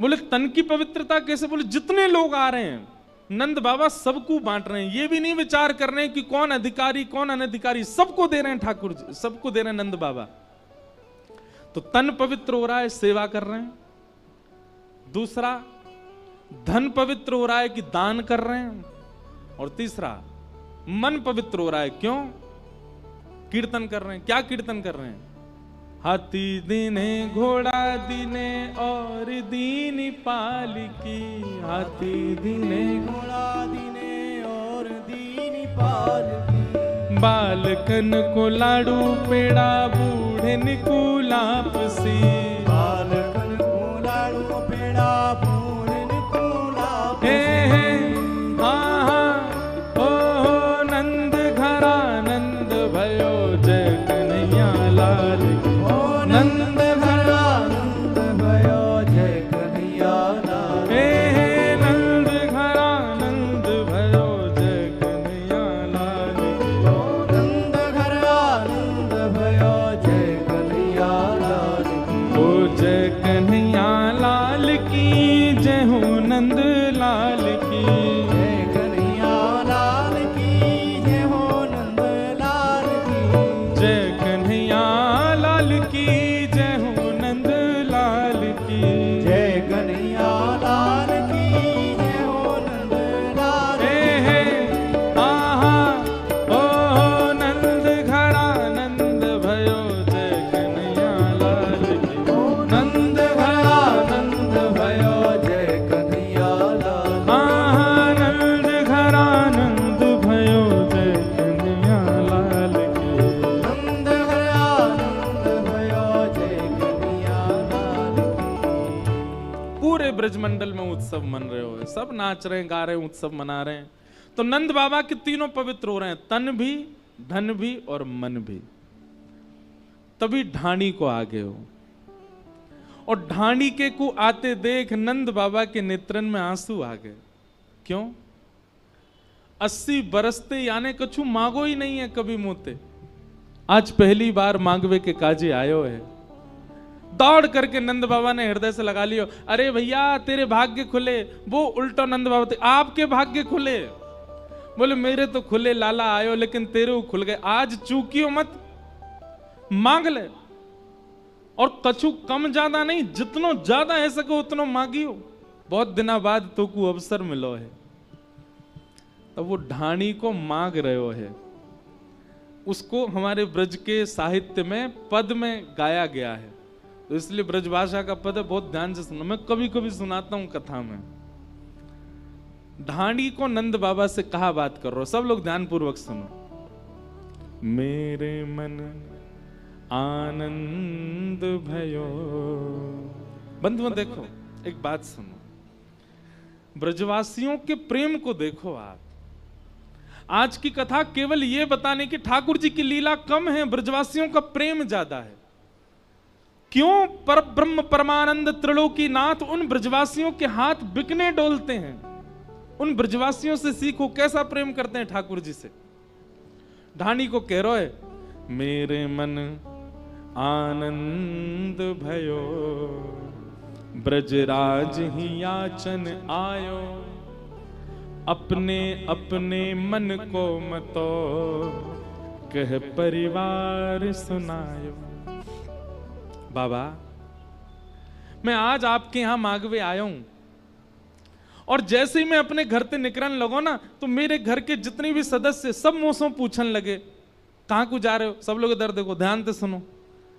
बोले तन की पवित्रता कैसे? बोले जितने लोग आ रहे हैं नंद बाबा सबको बांट रहे हैं। ये भी नहीं विचार कर रहे हैं कि कौन अधिकारी कौन अनधिकारी, सबको दे रहे हैं ठाकुर जी, सबको दे रहे हैं नंद बाबा। तो तन पवित्र हो रहा है, सेवा कर रहे हैं। दूसरा, धन पवित्र हो रहा है कि दान कर रहे हैं। और तीसरा, मन पवित्र हो रहा है। क्यों? कीर्तन कर रहे हैं। क्या कीर्तन कर रहे हैं? हाथी दीने घोड़ा दीने और दीनी पालकी, हाथी दीने घोड़ा दीने और दीनी पालकी, बालकन को लाडू पेड़ा बूढ़े को लापसी, बालकन को लाडू पेड़ा बूढ़न को लापसी। हाँ हाँ ओ नंद घरा नंद भयो जय कन्हैया लाल की। नंद घरा नंद भयो जय कन्हैया लाल। नंद घरा नंद भयो जय कन्हैया लाल की। नंद घरा नंद भयो जय कन्हैया लाल की। ओ जय कन्हैया लाल की, जय हो नंद लाल की। जय कन्हैया लाल की, जय हो नंद लाल की। जय कन्हैया ब्रजमंडल में उत्सव मन रहे हो, सब नाच रहे हैं, गा रहे हैं, उत्सव मना रहे हैं। तो नंद बाबा के तीनों पवित्र हो रहे हैं, तन भी, धन भी और मन भी। तभी ढाणी को आ गए हो, और ढाणी के को आते देख नंद बाबा के नेत्रन में आंसू आ गए। क्यों? 80 बरसते यानी कछु मांगो ही नहीं है कभी मोते, आज पहली बार मांगवे के काजे आयो है। दौड़ करके नंद बाबा ने हृदय से लगा लियो, अरे भैया तेरे भाग्य खुले। वो उल्टा नंद बाबा थे, आपके भाग्य खुले? बोले मेरे तो खुले लाला आयो, लेकिन तेरे खुल गए। आज चूकियो मत, मांग ले, और कछु कम ज्यादा नहीं, जितनो ज्यादा है सको उतनो मांगियो, बहुत दिना बाद तो को अवसर मिलो है। तो वो ढाणी को मांग रहे है, उसको हमारे ब्रज के साहित्य में पद में गाया गया है, तो इसलिए ब्रज भाषा का पद है, बहुत ध्यान से सुनो। मैं कभी कभी सुनाता हूं कथा में। ढाणी को नंद बाबा से कहा बात कर रहा हो, सब लोग ध्यान पूर्वक सुनो। मेरे मन आनंद भयो। बंधुओं देखो, एक बात सुनो, ब्रजवासियों के प्रेम को देखो आप। आज की कथा केवल ये बताने की ठाकुर जी की लीला कम है, ब्रजवासियों का प्रेम ज्यादा है। क्यों? पर ब्रह्म परमानंद त्रिलोकी नाथ उन ब्रजवासियों के हाथ बिकने डोलते हैं। उन ब्रजवासियों से सीखो कैसा प्रेम करते हैं ठाकुर जी से। ढाणी को कह रहे, मेरे मन आनंद भयो, ब्रजराज ही याचन आयो, अपने अपने मन को मतो, कह परिवार सुनायो। बाबा मैं आज आपके यहां मांगवे आया हूं, और जैसे ही मैं अपने घर से निकलने लगो ना, तो मेरे घर के जितने भी सदस्य सब मुझसे पूछने लगे, कहां को जा रहे हो? सब लोग इधर देखो, ध्यान से सुनो,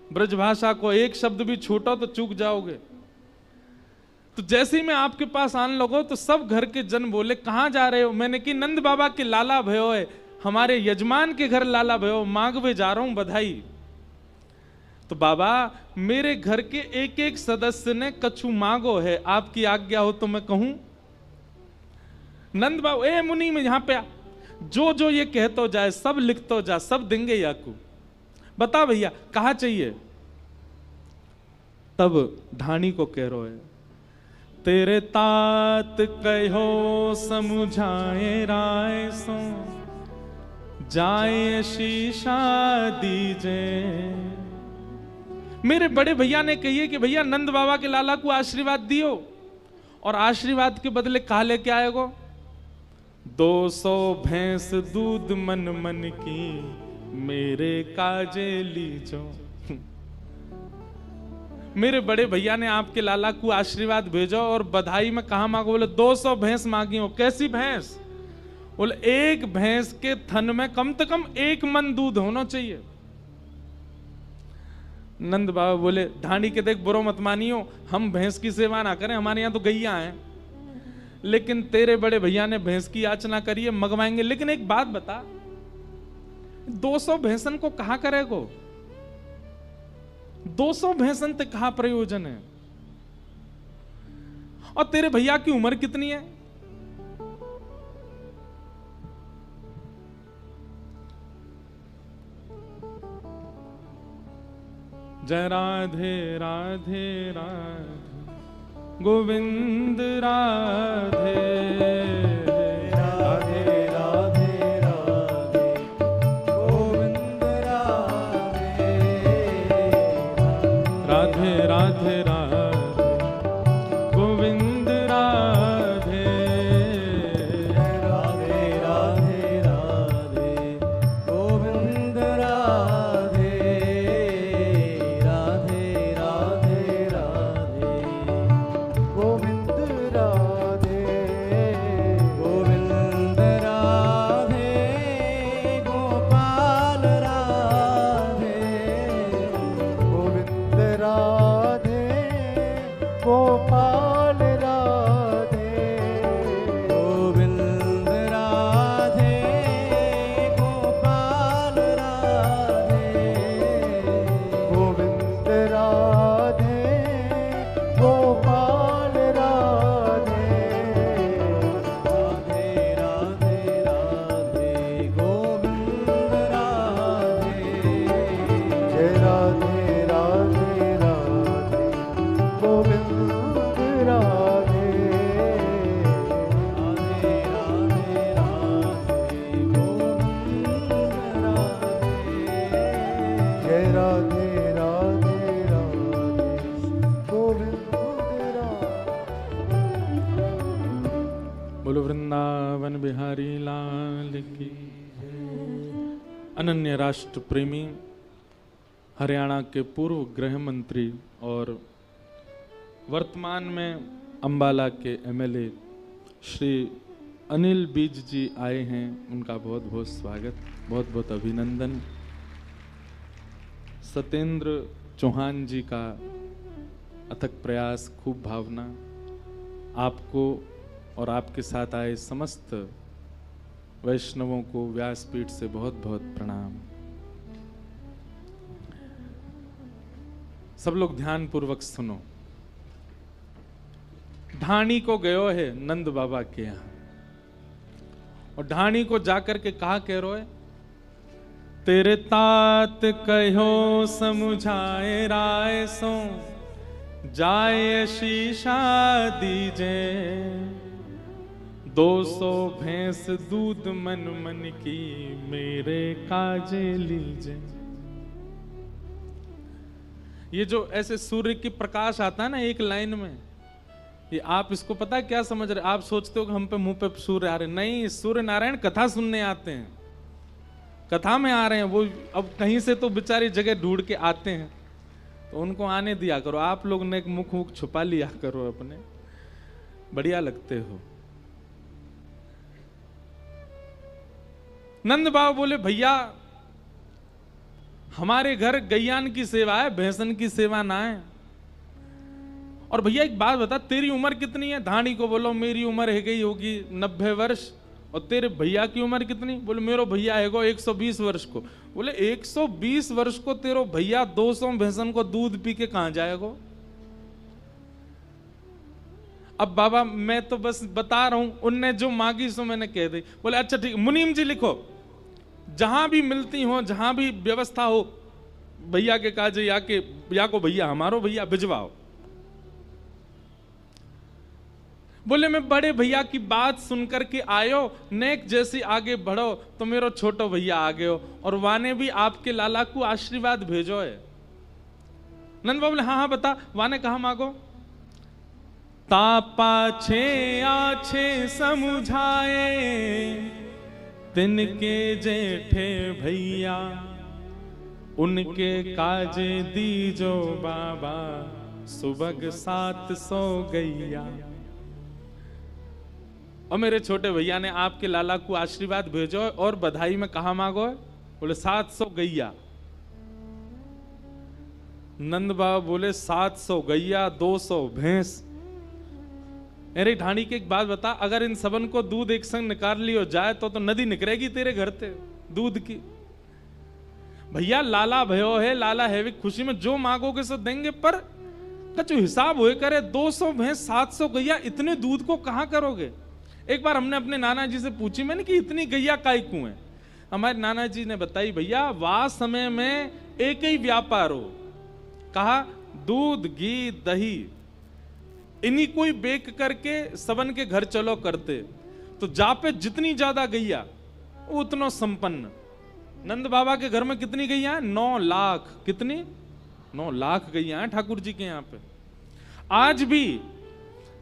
ब्रजभाषा को एक शब्द भी छूटो तो चूक जाओगे। तो जैसे ही मैं आपके पास आने लगो, तो सब घर के जन बोले कहां जा रहे हो? मैंने कि नंद बाबा के लाला भयो है, हमारे यजमान के घर लाला भयो, मांगवे जा रहा हूं बधाई। तो बाबा मेरे घर के एक एक सदस्य ने कछु मांगो है, आपकी आज्ञा हो तो मैं कहूं? नंद बाबा, ए मुनि में यहां पे आ, जो जो ये कहतो जाए सब लिखतो जा, सब देंगे याकू। बता भैया कहा चाहिए? तब ढाणी को कह रहे है, तेरे तात कहो समुझाए राय सो, जाए शीशा दीजे। मेरे बड़े भैया ने कहिए कि भैया नंद बाबा के लाला को आशीर्वाद दियो, और आशीर्वाद के बदले कहा लेके आएगो? 200 भैंस दूध मन मन की, मेरे काजे लीजो। मेरे बड़े भैया ने आपके लाला को आशीर्वाद भेजो, और बधाई में कहा मांगो? बोले 200 भैंस मांगी हो। कैसी भैंस? बोले एक भैंस के थन में कम से कम 1 मन दूध होना चाहिए। नंद बाबा बोले, ढाणी के देख बुरो मत मानियो, हम भैंस की सेवा ना करें, हमारे यहाँ तो गैया हैं, लेकिन तेरे बड़े भैया ने भैंस की याचना करी है, मंगवाएंगे। लेकिन एक बात बता, 200 भैंसन को कहा करेगो? 200 भैंसन ते कहा प्रयोजन है? और तेरे भैया की उम्र कितनी है? जय राधे राधे राधे गोविंद राधे राधे राधे राधे गोविंद राधे राधे राधे राधे गोविंद राधे राधे राधे राधे गोविंद राधे राधे राधे राधे गोविंद राधे गोविंद राधे गोपाल राधे गोविंद राधे बिहारी लाल की। अनन्य राष्ट्र प्रेमी हरियाणा के पूर्व गृह मंत्री और वर्तमान में अंबाला के एमएलए श्री अनिल बीज जी आए हैं, उनका बहुत बहुत स्वागत, बहुत बहुत अभिनंदन। सत्येंद्र चौहान जी का अथक प्रयास, खूब भावना, आपको और आपके साथ आए समस्त वैष्णवों को व्यासपीठ से बहुत बहुत प्रणाम। सब लोग ध्यान पूर्वक सुनो। ढाणी को गयो है नंद बाबा के यहां, और ढाणी को जाकर के कहा कह रो है, तेरे तात कहो समुझाए राय सो जाए शीशा दीजे, 200 भैंस दूध मन मन की मेरे काजे लीजे। ये जो ऐसे सूर्य की प्रकाश आता है ना एक लाइन में, ये आप इसको पता है क्या समझ रहे? आप सोचते हो कि हम पे मुंह पे सूर्य आ रहे, नहीं, सूर्य नारायण कथा सुनने आते हैं, कथा में आ रहे हैं। वो अब कहीं से तो बेचारी जगह ढूंढ के आते हैं, तो उनको आने दिया करो। आप लोग ने मुख छुपा लिया करो अपने, बढ़िया लगते हो। नंद बाबा बोले, भैया हमारे घर गैयान की सेवा है, भैंसन की सेवा ना है। और भैया एक बात बता, तेरी उम्र कितनी है? ढाणी को बोलो मेरी उम्र है गई होगी 90 वर्ष। और तेरे भैया की उम्र कितनी? बोले मेरो भैया है गो 120 वर्ष को। बोले 120 वर्ष को तेरो भैया 200 भैंसन को दूध पी के कहां जाएगा? अब बाबा मैं तो बस बता रहा हूं, उनने जो मांगी सो मैंने कह दी। बोले अच्छा ठीक, मुनीम जी लिखो, जहां भी मिलती हो, जहां भी व्यवस्था हो, भैया के काजे या को भैया हमारो भैया भिजवाओ। बोले मैं बड़े भैया की बात सुनकर के आयो, नेक जैसी आगे बढ़ो तो मेरो छोटो भैया आगे हो, और वाने भी आपके लाला को आशीर्वाद भेजो है। नंद बाबू बोले हाँ हाँ बता, वाने कहा मांगो? तापा छे आछे समुझाए तिनके जेठे भैया, उनके काजे दीजो बाबा सुबह 700 गैया। और मेरे छोटे भैया ने आपके लाला को आशीर्वाद भेजो और बधाई में कहा मांगो? बोले 700 गैया। नंद बाबा बोले 700 गैया 200 भैंस। अरे ढाणी की एक बात बता, अगर इन सबन को दूध एक संग निकाल लियो जाए तो नदी निकलेगी तेरे घर से दूध की। भैया लाला भयो है, लाला है, खुशी में जो मांगोगे सो देंगे, पर कछु हिसाब हुए करे 200 भैंस 700 गैया, इतने दूध को कहां करोगे? एक बार हमने अपने नाना जी से पूछी मैंने कि इतनी गैया काय क्यों है? हमारे नाना जी ने बताई, भैया वाह समय में एक ही व्यापार हो, कहा दूध घी दही इन्हीं को ही बेक करके सबन के घर चलो करते, तो जा पे जितनी ज्यादा गैया उतना संपन्न। नंद बाबा के घर में कितनी गैया है? 9 लाख। कितनी? 9 लाख गैया है ठाकुर जी के यहाँ पे। आज भी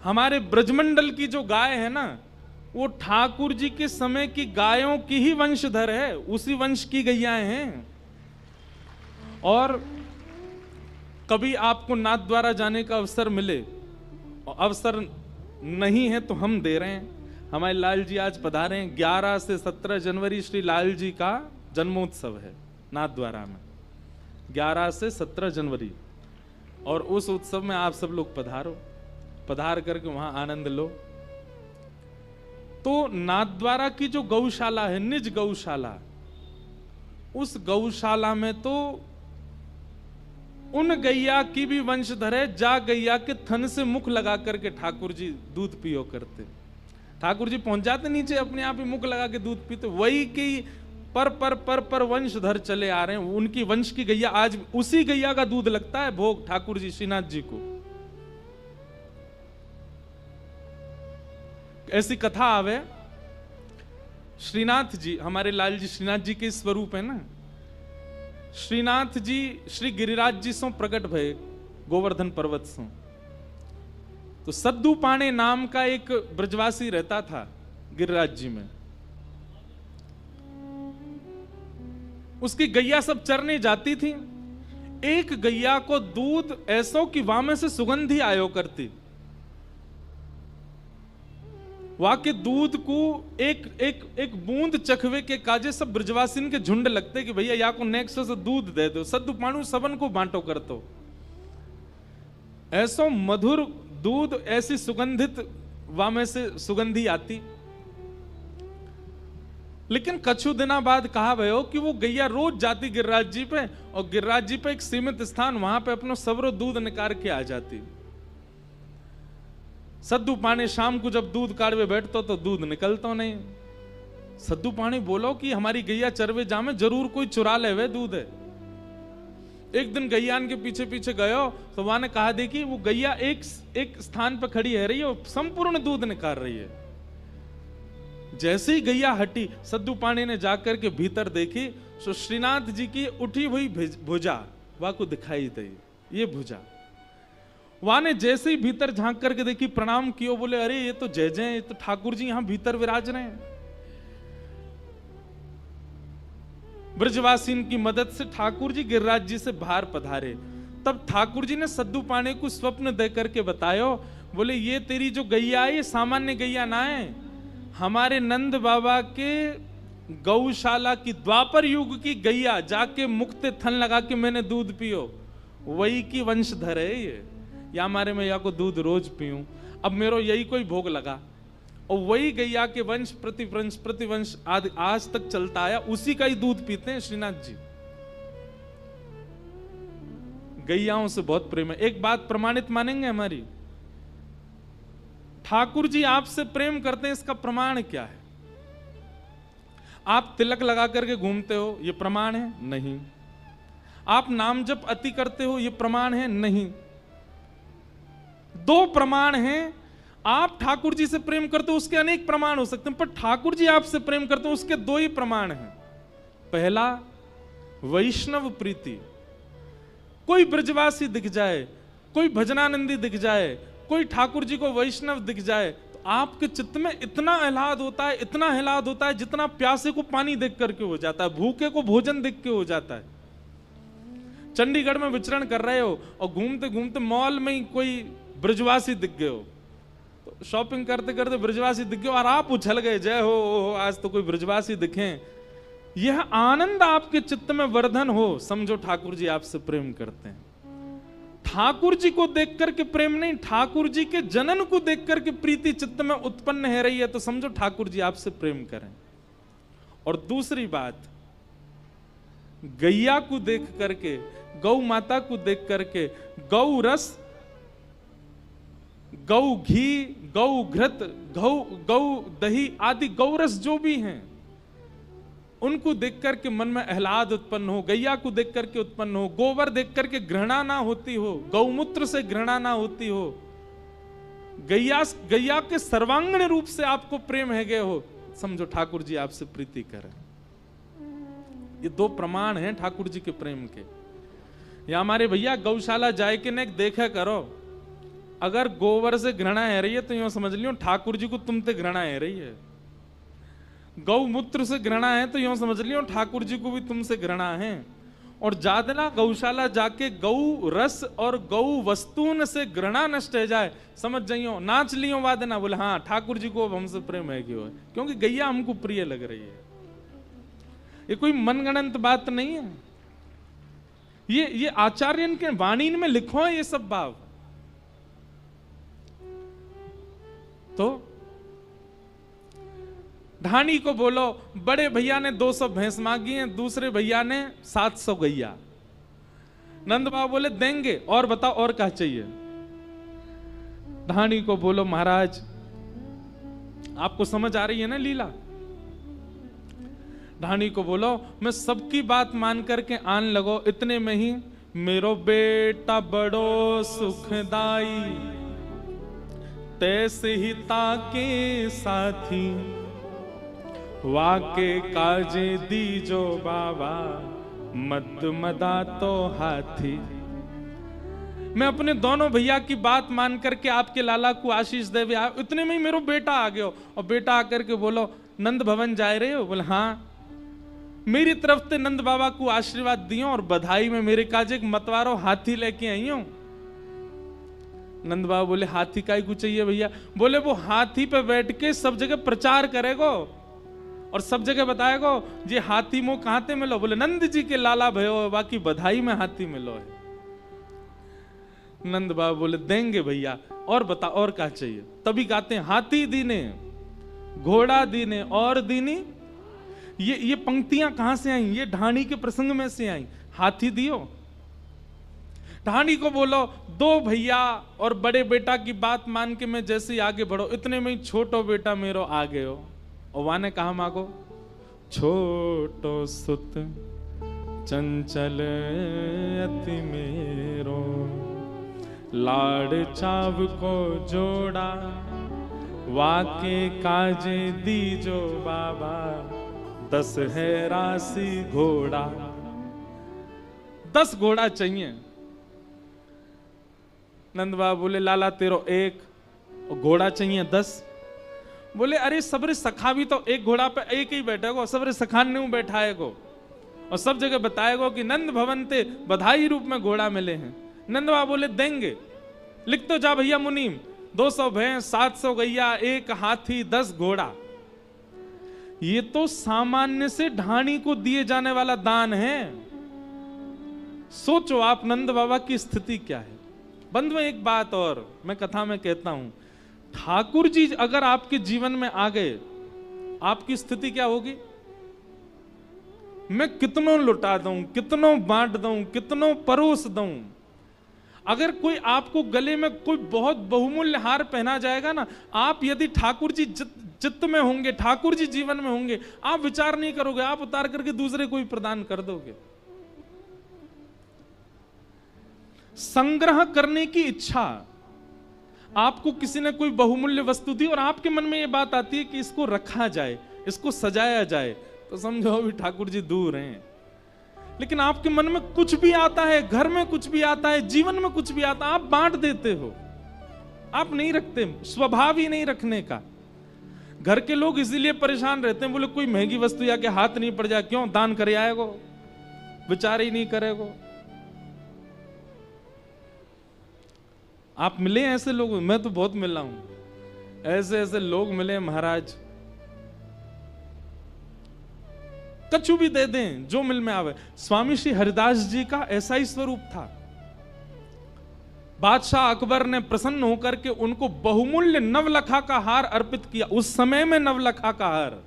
हमारे ब्रजमंडल की जो गाय है ना, वो ठाकुर जी के समय की गायों की ही वंशधर है, उसी वंश की गैयाएं हैं। और कभी आपको नाथ द्वारा जाने का अवसर मिले, अवसर नहीं है तो हम दे रहे हैं। हमारे लाल जी आज पधारे हैं। 11 से 17 जनवरी श्री लाल जी का जन्मोत्सव है नाथ द्वारा में, 11 से 17 जनवरी। और उस उत्सव में आप सब लोग पधारो, पधार करके वहां आनंद लो। तो नाथ द्वारा की जो गौशाला है, निज गौशाला, उस गौशाला में तो उन गैया की भी वंशधर है, जा गैया के थन से मुख लगा करके ठाकुर जी दूध पियो करते। ठाकुर जी पहुंच जाते नीचे, अपने आप ही मुख लगा के दूध पीते। वही की पर वंशधर चले आ रहे हैं, उनकी वंश की गैया, आज उसी गैया का दूध लगता है भोग ठाकुर जी श्रीनाथ जी को। ऐसी कथा आवे, श्रीनाथ जी हमारे लाल जी श्रीनाथ जी के स्वरूप है ना। श्रीनाथ जी श्री गिरिराज जी सो प्रकट भय गोवर्धन पर्वत सो। तो सद्दू पाणे नाम का एक ब्रजवासी रहता था गिरिराज जी में। उसकी गैया सब चरने जाती थी। एक गैया को दूध ऐसो कि वहां में से सुगंधी आयो करती। वहां के दूध को एक एक एक बूंद चखवे के काजे सब ब्रजवासिन के झुंड लगते कि भैया या को नेक्स्ट से दूध दे दो, सद्दु पाणु सबन को बांटो करतो। ऐसो मधुर दूध, ऐसी सुगंधित वहां में से सुगंधी आती। लेकिन कछु दिना बाद कहा भयो कि वो गैया रोज जाती गिरिराज जी पे, और गिरिराज जी पे एक सीमित स्थान, वहां पे अपनो सबरो दूध निकाल के आ जाती। सद्दू पानी शाम को जब दूध काढ़वे बैठतो तो दूध निकलतो नहीं। सद्दू पानी बोलो कि हमारी गैया चरवे जामे, जरूर कोई चुरा ले वे दूध है। एक दिन गैयान के पीछे पीछे गयो तो वहां ने कहा देखी वो गैया एक स्थान पर खड़ी है रही है, संपूर्ण दूध निकाल रही है। जैसे ही गैया हटी, सद्दू पानी ने जाकर के भीतर देखी तो श्रीनाथ जी की उठी हुई भुजा वहां को दिखाई दी। ये भुजा वहां ने जैसे ही भीतर झांक करके देखी, प्रणाम कियो, बोले अरे ये तो जय जय, ये तो ठाकुर जी यहां भीतर विराज रहे हैं। ब्रजवासीन की मदद से ठाकुर जी गिरिराज जी से बाहर पधारे। तब ठाकुर जी ने सद्दू पानी को स्वप्न दे करके बतायो, बोले ये तेरी जो गैया है ये सामान्य गैया ना है, हमारे नंद बाबा के गौशाला की द्वापर युग की गैया, जाके मुक्ते थन लगा के मैंने दूध पियो, वही की वंशधर है ये। या हमारे में या को दूध रोज पीऊं, अब मेरो यही कोई भोग लगा, और वही गैया के वंश प्रतिवंश आज तक चलता आया, उसी का ही दूध पीते हैं श्रीनाथ जी। गैयाओं से बहुत प्रेम है। एक बात प्रमाणित मानेंगे हमारी, ठाकुर जी आपसे प्रेम करते हैं, इसका प्रमाण क्या है? आप तिलक लगा करके घूमते हो, यह प्रमाण है? नहीं। आप नाम जप अति करते हो, यह प्रमाण है? नहीं। दो प्रमाण हैं। आप ठाकुर जी से प्रेम करते हो, उसके अनेक प्रमाण हो सकते हैं, पर ठाकुर जी आपसे प्रेम करते हो, उसके दो ही प्रमाण हैं। पहला, वैष्णव प्रीति। कोई ब्रजवासी दिख जाए, कोई भजनानंदी दिख जाए, कोई ठाकुर जी को वैष्णव दिख जाए, तो आपके चित्त में इतना आह्लाद होता है, इतना आह्लाद होता है, जितना प्यासे को पानी देख करके हो जाता है, भूखे को भोजन देख के हो जाता है। चंडीगढ़ में विचरण कर रहे हो और घूमते घूमते मॉल में ही कोई ब्रजवासी दिख गए हो, तो शॉपिंग करते करते ब्रजवासी दिख गए और आप उछल गए, जय हो आज तो कोई ब्रजवासी दिखे। यह आनंद आपके चित्त में वर्धन हो, समझो ठाकुर जी आपसे प्रेम करते हैं। ठाकुर जी को देख करके प्रेम नहीं, ठाकुर जी के जनन को देख करके प्रीति चित्त में उत्पन्न है रही है, तो समझो ठाकुर जी आपसे प्रेम करें। और दूसरी बात, गैया को देख करके, गौ माता को देख करके, गौ रस, गौ घी, गौ घृत, गौ दही आदि गौरस जो भी हैं, उनको देख करके मन में आह्लाद उत्पन्न हो, गैया को देख करके उत्पन्न हो, गोबर देख करके घृणा ना होती हो, गौमूत्र से घृणा ना होती हो, गैया के सर्वांगीण रूप से आपको प्रेम है गए हो, समझो ठाकुर जी आपसे प्रीति करें। ये दो प्रमाण हैं ठाकुर जी के प्रेम के। या हमारे भैया गौशाला जाए के ने देखा करो, अगर गोबर से घृणा है रही है तो यूं समझ लियो ठाकुर जी को तुमसे घृणा है रही है। गौमूत्र से घृणा है तो यूं समझ लियो ठाकुर जी को भी तुमसे घृणा है। और जादना गौशाला जाके गौ रस और गौ वस्तुन से घृणा नष्ट है जाए, समझ जाइयो, नाच लियो वादना, बोले हाँ ठाकुर जी को अब हमसे प्रेम है क्यों है, क्योंकि गैया हमको प्रिय लग रही है। ये कोई मनगणंत बात नहीं है, ये आचार्य के वाणी में लिखो है ये सब भाव। तो ढानी को बोलो, बड़े भैया ने 200 भैंस मांगी हैं, दूसरे भैया ने 700 गैया। नंद बाबा बोले देंगे, और बताओ और क्या चाहिए। ढानी को बोलो महाराज, आपको समझ आ रही है ना लीला। ढानी को बोलो मैं सबकी बात मान करके आन लगो, इतने में ही मेरो बेटा बड़ो सुखदाई, तैसे ही ताके साथी, वाके काजे दीजो बाबा, मद मदा तो हाथी। मैं अपने दोनों भैया की बात मान करके आपके लाला को आशीष देवे आ, इतने में ही मेरा बेटा आ गया। और बेटा आकर के बोलो नंद भवन जा रहे हो? बोले हाँ। मेरी तरफ से नंद बाबा को आशीर्वाद दियो और बधाई में मेरे काज एक मतवारो हाथी लेके आई हूं। नंद बाबा बोले हाथी का ही कुछ चाहिए भैया? बोले वो हाथी पे बैठ के सब जगह प्रचार करेगो और सब जगह बताएगो ये हाथी मो कहां ते मिलो? बोले नंद जी के लाला भयो, बाकी बधाई में हाथी मिलो है। नंद बाबा बोले देंगे भैया, और बता और क्या चाहिए? तभी गाते हैं हाथी दीने, घोड़ा दीने और दीनी। ये पंक्तियां कहां से आई? ये ढाणी के प्रसंग में से आई। हाथी दियो, ढाणी को बोलो दो भैया और बड़े बेटा की बात मान के मैं जैसे ही आगे बढ़ो, इतने में ही छोटो बेटा मेरो आ गए हो। और वाने कहा मांगो? छोटो सुत चंचल अति मेरो, लाड़ चाव को जोड़ा, वाके काजे दीजो बाबा, 10 है राशि घोड़ा। 10 घोड़ा चाहिए। नंद बाबा बोले लाला तेरो 1 और घोड़ा चाहिए 10। बोले अरे सबरे सखा भी तो एक घोड़ा पे एक ही बैठेगो, सबरे सखान ने बैठाएगो और सब जगह बताएगो कि नंद भवन ते बधाई रूप में घोड़ा मिले हैं। नंद बाबा बोले देंगे, लिख तो जा भैया मुनीम, 200 भैंस, 700 गैया, 1 हाथी, 10 घोड़ा। ये तो सामान्य से ढाणी को दिए जाने वाला दान है। सोचो आप नंद बाबा की स्थिति क्या है। बंधुओं एक बात और मैं कथा में कहता हूं, ठाकुर जी अगर आपके जीवन में आ गए, आपकी स्थिति क्या होगी? मैं कितनों लुटा दूं, कितनों बांट दूं, कितनों परोस दूं, अगर कोई आपको गले में कोई बहुत बहुमूल्य हार पहना जाएगा ना, आप यदि ठाकुर जी चित्त में होंगे, ठाकुर जी जीवन में होंगे, आप विचार नहीं करोगे, आप उतार करके दूसरे को भी प्रदान कर दोगे। संग्रह करने की इच्छा, आपको किसी ने कोई बहुमूल्य वस्तु दी और आपके मन में यह बात आती है कि इसको रखा जाए, इसको सजाया जाए, तो समझो अभी ठाकुर जी दूर हैं। लेकिन आपके मन में कुछ भी आता है, घर में कुछ भी आता है, जीवन में कुछ भी आता है, आप बांट देते हो, आप नहीं रखते, स्वभाव ही नहीं रखने का। घर के लोग इसीलिए परेशान रहते हैं, बोले कोई महंगी वस्तु या के हाथ नहीं पड़ जाए, क्यों दान करे आएगो, विचार ही नहीं करेगो। आप मिले ऐसे लोग? मैं तो बहुत मिला हूं, ऐसे ऐसे लोग मिले महाराज, कछु भी दे दें जो मिल में आवे। स्वामी श्री हरिदास जी का ऐसा ही स्वरूप था। बादशाह अकबर ने प्रसन्न होकर के उनको बहुमूल्य नवलखा का हार अर्पित किया। उस समय में नवलखा का हार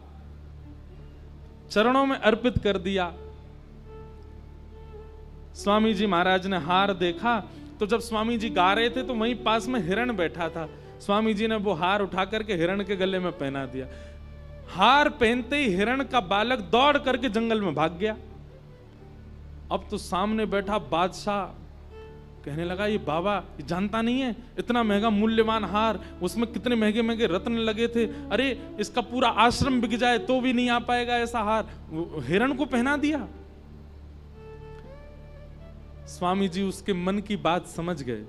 चरणों में अर्पित कर दिया। स्वामी जी महाराज ने हार देखा तो जब स्वामी जी गा रहे थे तो वहीं पास में हिरण बैठा था। स्वामी जी ने वो हार उठा करके हिरण के गले में पहना दिया। हार पहनते ही हिरण का बालक दौड़ करके जंगल में भाग गया। अब तो सामने बैठा बादशाह कहने लगा, ये बाबा ये जानता नहीं है, इतना महंगा मूल्यवान हार, उसमें कितने महंगे महंगे रत्न लगे थे, अरे इसका पूरा आश्रम बिक जाए तो भी नहीं आ पाएगा ऐसा हार, हिरण को पहना दिया। स्वामी जी उसके मन की बात समझ गए।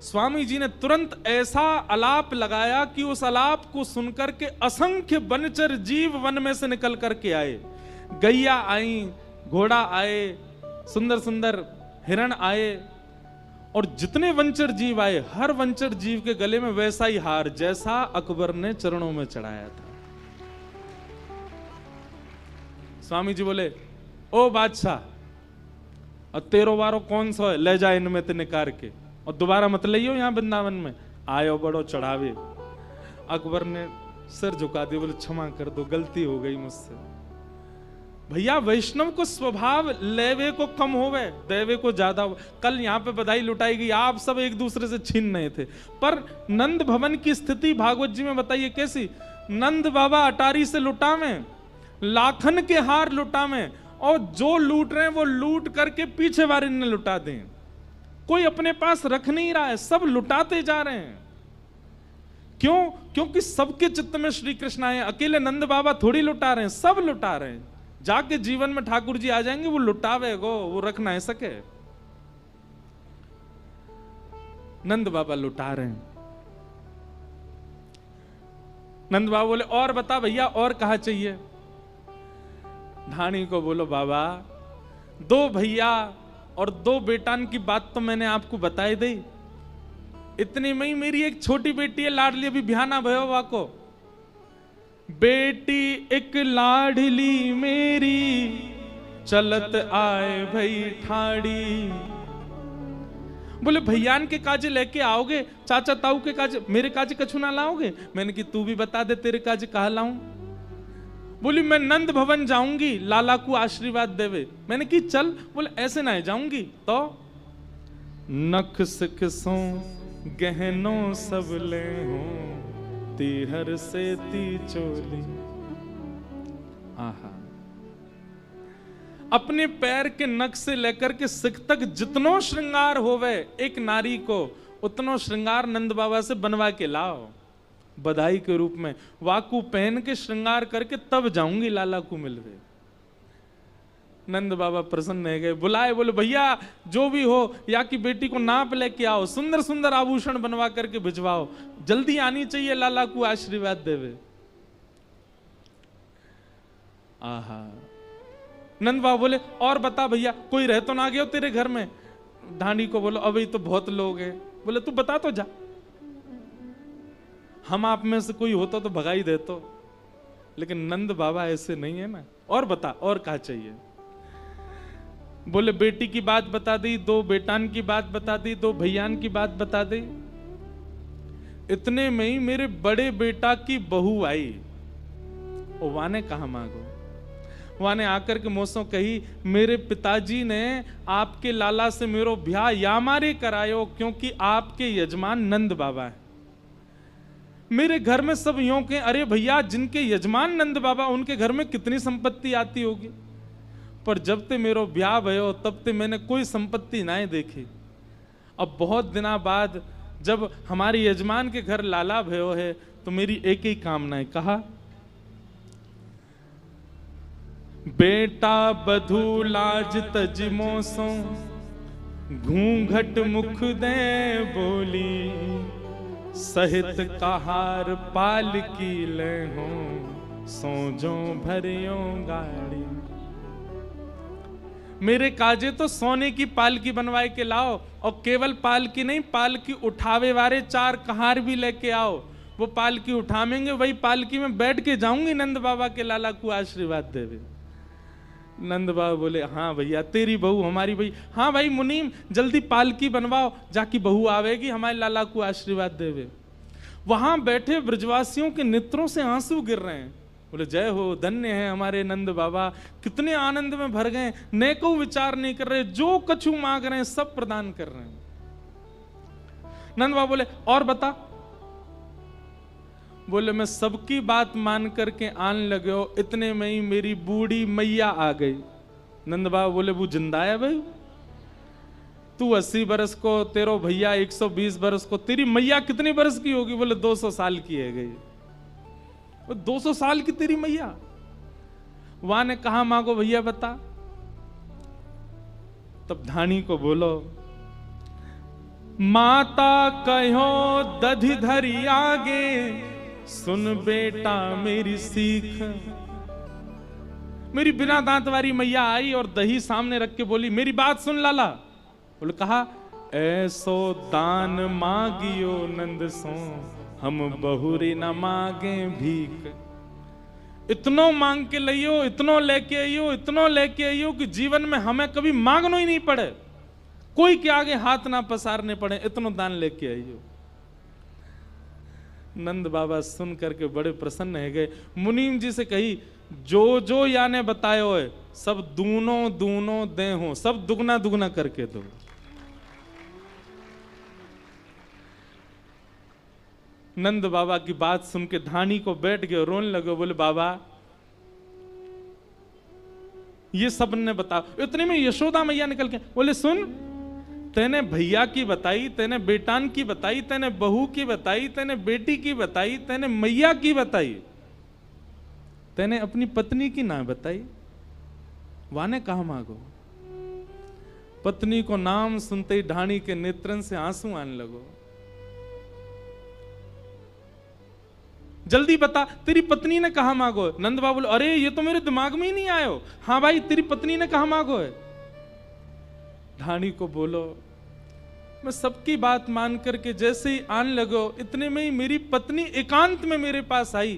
स्वामी जी ने तुरंत ऐसा अलाप लगाया कि उस अलाप को सुनकर के असंख्य वनचर जीव वन में से निकल करके आए। गैया आई, घोड़ा आए, सुंदर सुंदर हिरण आए, और जितने वंचर जीव आए हर वंचर जीव के गले में वैसा ही हार जैसा अकबर ने चरणों में चढ़ाया था। स्वामी जी बोले, ओ बादशाह, और तेरो वारो कौन सा है, ले जा इनमें ते निकाल के और दोबारा मत लियो यहां वृंदावन में। आयो बड़ो चढ़ावे। अकबर ने सिर झुका दिया, बोले क्षमा कर दो, गलती हो गई मुझसे। भैया वैष्णव को स्वभाव लेवे को कम होवे, देवे को ज्यादा हो। कल यहाँ पे बधाई लुटाई गई, आप सब एक दूसरे से छीन रहे थे, पर नंद भवन की स्थिति भागवत जी में बताइए कैसी। नंद बाबा अटारी से लुटावे, लाखन के हार लुटावे, और जो लूट रहे हैं वो लूट करके पीछे वाले ने लुटा दें। कोई अपने पास रख नहीं रहा है, सब लुटाते जा रहे हैं। क्यों? क्योंकि सबके चित्त में श्री कृष्ण आए। अकेले नंद बाबा थोड़ी लुटा रहे हैं, सब लुटा रहे हैं। जाके जीवन में ठाकुर जी आ जाएंगे, वो लुटावे गो, वो रख ना सके। नंद बाबा लुटा रहे हैं। नंद बाबा बोले और बता भैया और कहा चाहिए। ढाणी को बोलो बाबा 2 भैया और 2 बेटान की बात तो मैंने आपको बताई दी। इतने में ही मेरी एक छोटी बेटी है लाडली, अभी ब्याह भयो वाको। बेटी एक लाडली मेरी चलत आए भई ठाड़ी। बोले भैयान के काजे लेके आओगे, चाचा ताऊ के काजे, मेरे काजे कछु ना लाओगे। मैंने कि तू भी बता दे तेरे काजे कहा लाऊं। बोली मैं नंद भवन जाऊंगी लाला को आशीर्वाद देवे। मैंने कि चल। बोले ऐसे ना जाऊंगी तो नख सिखसों गहनों सब ले हूं तीहर से ती चोली। आहा, अपने पैर के नख से लेकर के सिख तक जितनो श्रृंगार होवे एक नारी को, उतनो श्रृंगार नंद बाबा से बनवा के लाओ बधाई के रूप में। वाकू पहन के श्रृंगार करके तब जाऊंगी लाला को मिलवे। नंद बाबा प्रसन्न है गए, बुलाए। बोले भैया जो भी हो या की बेटी को नाप लेके आओ, सुंदर सुंदर आभूषण बनवा करके भिजवाओ, जल्दी आनी चाहिए लाला को आशीर्वाद देवे। आहा, नंद बाबा बोले और बता भैया कोई रह तो ना गया तेरे घर में। ढांडी को बोलो अभी तो बहुत लोग हैं। बोले तू बता तो जा, हम आप में से कोई होता तो भगाई दे तो। लेकिन नंद बाबा ऐसे नहीं है ना। और बता और क्या चाहिए। बोले बेटी की बात बता दी, 2 बेटान की बात बता दी, 2 भैयान की बात बता दी। इतने में ही मेरे बड़े बेटा की बहू आई। ओ वाने कहा मांगो। वाने आकर के मोसों कही मेरे पिताजी ने आपके लाला से मेरो ब्याह या मारे करायो क्योंकि आपके यजमान नंद बाबा है। मेरे घर में सब यूं के अरे भैया जिनके यजमान नंद बाबा उनके घर में कितनी संपत्ति आती होगी। पर जब ते मेरो ब्याह भयो तब ते मैंने कोई संपत्ति ना देखी। अब बहुत दिना बाद जब हमारे यजमान के घर लाला भयो है तो मेरी एक ही कामना है। कहा बेटा बधू लाज तज मोसो घूंघट मुख दे बोली सहित कहार पाल की ले हो सोजो भरियो गाड़ी। मेरे काजे तो सोने की पालकी बनवाए के लाओ और केवल पालकी नहीं पालकी उठावे वाले 4 कहार भी लेके आओ। वो पालकी उठावेंगे वही पालकी में बैठ के जाऊंगी नंद बाबा के लाला को आशीर्वाद देवे। नंद बाबा बोले हाँ भैया तेरी बहू हमारी भाई। हाँ भाई मुनीम जल्दी पालकी बनवाओ जाकी बहू आवेगी हमारे लाला को आशीर्वाद देवे। वहां बैठे ब्रजवासियों के नेत्रों से आंसू गिर रहे हैं। बोले जय हो धन्य है हमारे नंद बाबा, कितने आनंद में भर गए, नेको विचार नहीं कर रहे, जो कछु मांग रहे हैं सब प्रदान कर रहे हैं। नंद बाबा बोले और बता। बोले मैं सबकी बात मान करके आन लगे हो, इतने में ही मेरी बूढ़ी मैया आ गई। नंद बाबा बोले वो जिंदा है भाई, तू 80 बरस को, तेरो भैया 120 बरस को, तेरी मैया कितनी बरस की होगी। बोले 200 साल की है गई। 200 साल की तेरी मैया। वहां ने कहा मांगो भैया बता। तब धानी को बोलो माता कहो दधि धरी आगे सुन बेटा मेरी सीख। मेरी बिना दांत वाली मैया आई और दही सामने रख के बोली मेरी बात सुन लाला। बोले कहा ऐसो दान मांगियो नंद सो हम बहुरी न मांगे भीख। इतनो मांग के लियो, इतनो लेके आइयो, इतनो लेके आइयो कि जीवन में हमें कभी मांगना ही नहीं पड़े, कोई के आगे हाथ ना पसारने पड़े, इतनो दान लेके आइयो। नंद बाबा सुन करके बड़े प्रसन्न है गए। मुनीम जी से कही जो जो याने बतायो है सब दूनो दूनो दे हो, सब दुगना दुगना करके दो। नंद बाबा की बात सुन के धानी को बैठ गए, रोने लगे। बोले बाबा ये सब ने बता। इतने में यशोदा मैया निकल के बोले सुन, तेने भैया की बताई, तेने बेटान की बताई, तेने बहू की बताई, तेने बेटी की बताई, तेने मैया की बताई, तेने अपनी पत्नी की ना बताई। वाने कहा मांगो। पत्नी को नाम सुनते ही ढाणी के नेत्रन से आंसू आने लगो। जल्दी बता, तेरी पत्नी ने कहा मांगो? नंद बाबा बोले, अरे ये तो मेरे दिमाग में ही नहीं आयो। हाँ भाई, तेरी पत्नी ने कहा मांगो है? ढाणी को बोलो, मैं सबकी बात मान करके जैसे ही आने लगो, इतने में ही मेरी पत्नी एकांत में मेरे पास आई।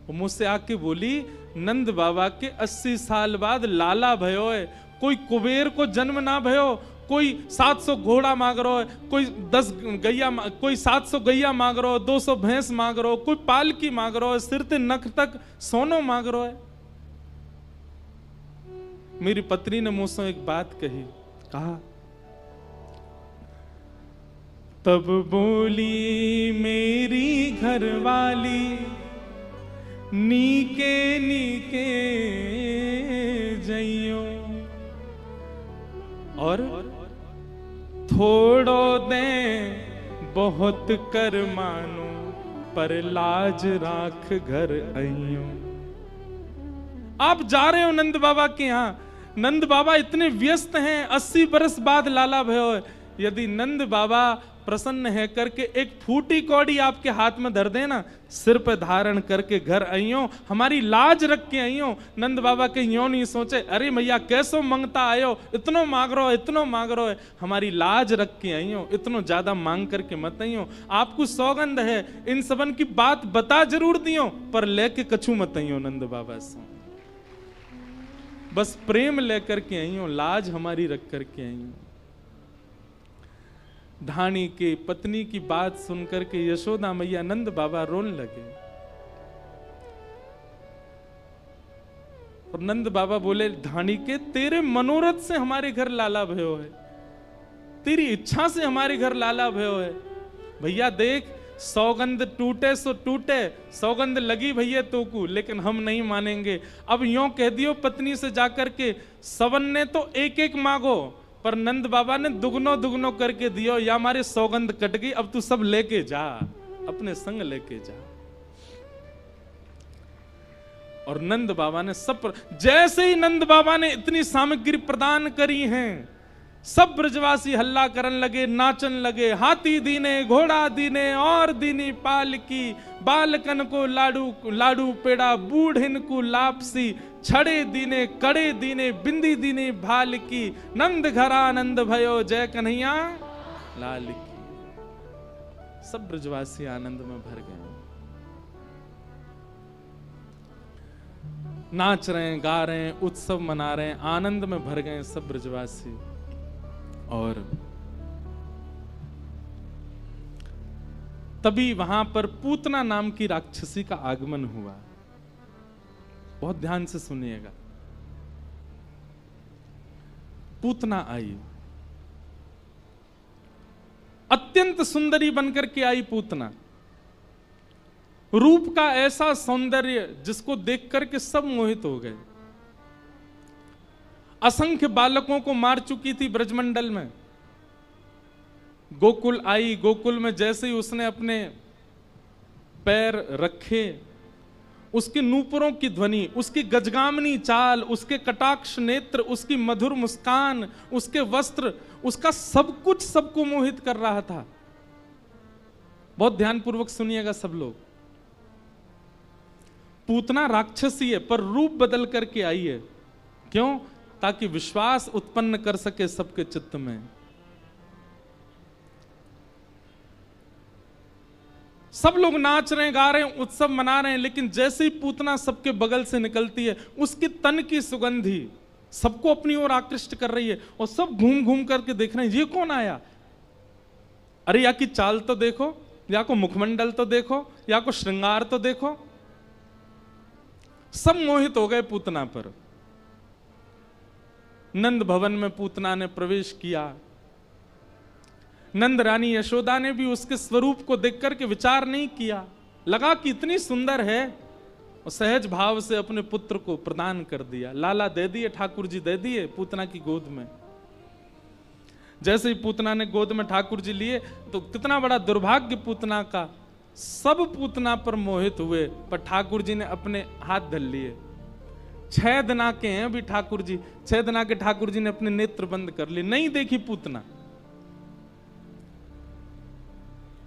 वो मुझसे आके बोली, नंद बाबा के 80 साल बाद लाला भयो है, कोई कुबेर को जन्म ना भयो, कोई 700 घोड़ा मांग रहा है, कोई 10 गैया, कोई 700 गैया मांग रहा है, 200 भैंस मांग रहा है, कोई पालकी मांग रहा है, सिर से नख तक सोनो मांग रहा है। मेरी पत्नी ने मुझसे एक बात कही, कहा, तब बोली मेरी घरवाली, नीके नीके जइयो और थोड़ो दे बहुत कर मानो, पर लाज राख घर आइयो। आप जा रहे हो नंद बाबा के यहाँ, नंद बाबा इतने व्यस्त हैं, 80 बरस बाद लाला भयो है। यदि नंद बाबा प्रसन्न है करके एक फूटी कौड़ी आपके हाथ में धर देना, सिर पे धारण करके घर आइयो, हमारी लाज रख के आइयो। नंद बाबा के यो नहीं सोचे, अरे मैया कैसो मंगता आयो, इतनो मांग रहो, इतनो मांग रहो है, हमारी लाज रख के आइयो, इतनो ज्यादा मांग करके मत आइयो। आपको सौगंध है, इन सबन की बात बता जरूर दियो, पर लेके कछु मत आइयो नंद बाबा से, बस प्रेम लेकर के आइयो, लाज हमारी रख करके आइयो। ढाणी के पत्नी की बात सुनकर के यशोदा मैया नंद बाबा रोने लगे। और नंद बाबा बोले, ढाणी के तेरे मनोरथ से हमारे घर लाला भयो है, तेरी इच्छा से हमारे घर लाला भयो है। भैया देख, सौगंध टूटे सो टूटे, सौगंध लगी भैया तो को, लेकिन हम नहीं मानेंगे। अब यूं कह दियो पत्नी से जाकर के, सबन ने तो एक एक मांगो, पर नंद बाबा ने दुगनो दुगनो करके दियो, या हमारे सौगंध कट गई, अब तू सब लेके जा, अपने संग लेके जा। और नंद बाबा ने सब, जैसे ही नंद बाबा ने इतनी सामग्री प्रदान करी हैं, सब ब्रजवासी हल्ला करन लगे, नाचन लगे। हाथी दीने, घोड़ा दीने, और दीनी पालकी, बालकन को लाडू लाडू पेड़ा, बूढ़िन को लापसी, छड़े दीने, कड़े दीने, बिंदी दीने भाल की, नंद घरा नंद भयो, जय कन्हैया लाल की। सब ब्रजवासी आनंद में भर गए, नाच रहे हैं, गा रहे हैं, उत्सव मना रहे हैं, आनंद में भर गए सब ब्रजवासी। और तभी वहां पर पूतना नाम की राक्षसी का आगमन हुआ। बहुत ध्यान से सुनिएगा। पूतना आई, अत्यंत सुंदरी बनकर के आई पूतना। रूप का ऐसा सौंदर्य जिसको देख करके सब मोहित हो गए। असंख्य बालकों को मार चुकी थी ब्रजमंडल में। गोकुल आई, गोकुल में जैसे ही उसने अपने पैर रखे, उसके नूपुरों की ध्वनि, उसकी गजगामनी चाल, उसके कटाक्ष नेत्र, उसकी मधुर मुस्कान, उसके वस्त्र, उसका सब कुछ सबको मोहित कर रहा था। बहुत ध्यानपूर्वक सुनिएगा सब लोग। पूतना राक्षसी है, पर रूप बदल करके आई है। क्यों? ताकि विश्वास उत्पन्न कर सके सबके चित्त में। सब लोग नाच रहे हैं, गा रहे हैं, उत्सव मना रहे हैं, लेकिन जैसे ही पूतना सबके बगल से निकलती है, उसकी तन की सुगंधी सबको अपनी ओर आकृष्ट कर रही है। और सब घूम घूम करके देख रहे हैं, ये कौन आया? अरे या की चाल तो देखो, या को मुखमंडल तो देखो, या को श्रृंगार तो देखो। सब मोहित हो गए पूतना पर। नंद भवन में पूतना ने प्रवेश किया। नंद रानी यशोदा ने भी उसके स्वरूप को देख करके विचार नहीं किया, लगा कि इतनी सुंदर है, और सहज भाव से अपने पुत्र को प्रदान कर दिया। लाला दे दिए, ठाकुर जी दे दिए पूतना की गोद में। जैसे ही पूतना ने गोद में ठाकुर जी लिए, तो कितना बड़ा दुर्भाग्य पूतना का। सब पूतना पर मोहित हुए, पर ठाकुर जी ने अपने हाथ धर लिए। 6 दिना के हैं अभी ठाकुर जी, 6 दिना के ठाकुर जी ने अपने नेत्र बंद कर लिए, नहीं देखी पूतना।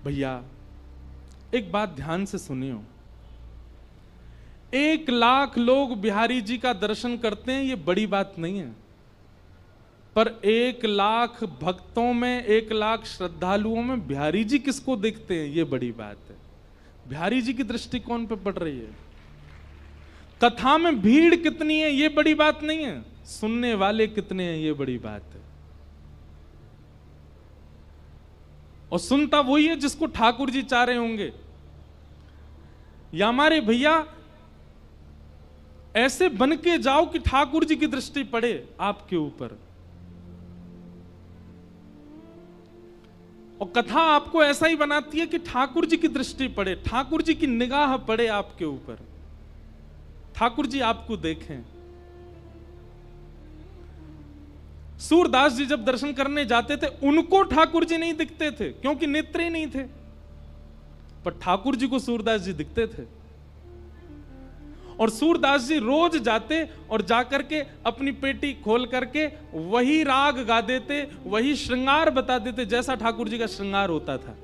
भैया एक बात ध्यान से सुनियो, 1 लाख लोग बिहारी जी का दर्शन करते हैं, ये बड़ी बात नहीं है, पर 1 लाख भक्तों में, 1 लाख श्रद्धालुओं में बिहारी जी किसको देखते हैं, ये बड़ी बात है। बिहारी जी की दृष्टि कौन पे पड़ रही है? कथा में भीड़ कितनी है ये बड़ी बात नहीं है, सुनने वाले कितने हैं ये बड़ी बात है। और सुनता वही है जिसको ठाकुर जी चाह रहे होंगे। या हमारे भैया ऐसे बन के जाओ कि ठाकुर जी की दृष्टि पड़े आपके ऊपर, और कथा आपको ऐसा ही बनाती है कि ठाकुर जी की दृष्टि पड़े, ठाकुर जी की निगाह पड़े आपके ऊपर, ठाकुर जी आपको देखें। सूरदास जी जब दर्शन करने जाते थे उनको ठाकुर जी नहीं दिखते थे क्योंकि नेत्र ही नहीं थे, पर ठाकुर जी को सूरदास जी दिखते थे। और सूरदास जी रोज जाते और जाकर के अपनी पेटी खोल करके वही राग गा देते, वही श्रृंगार बता देते जैसा ठाकुर जी का श्रृंगार होता था।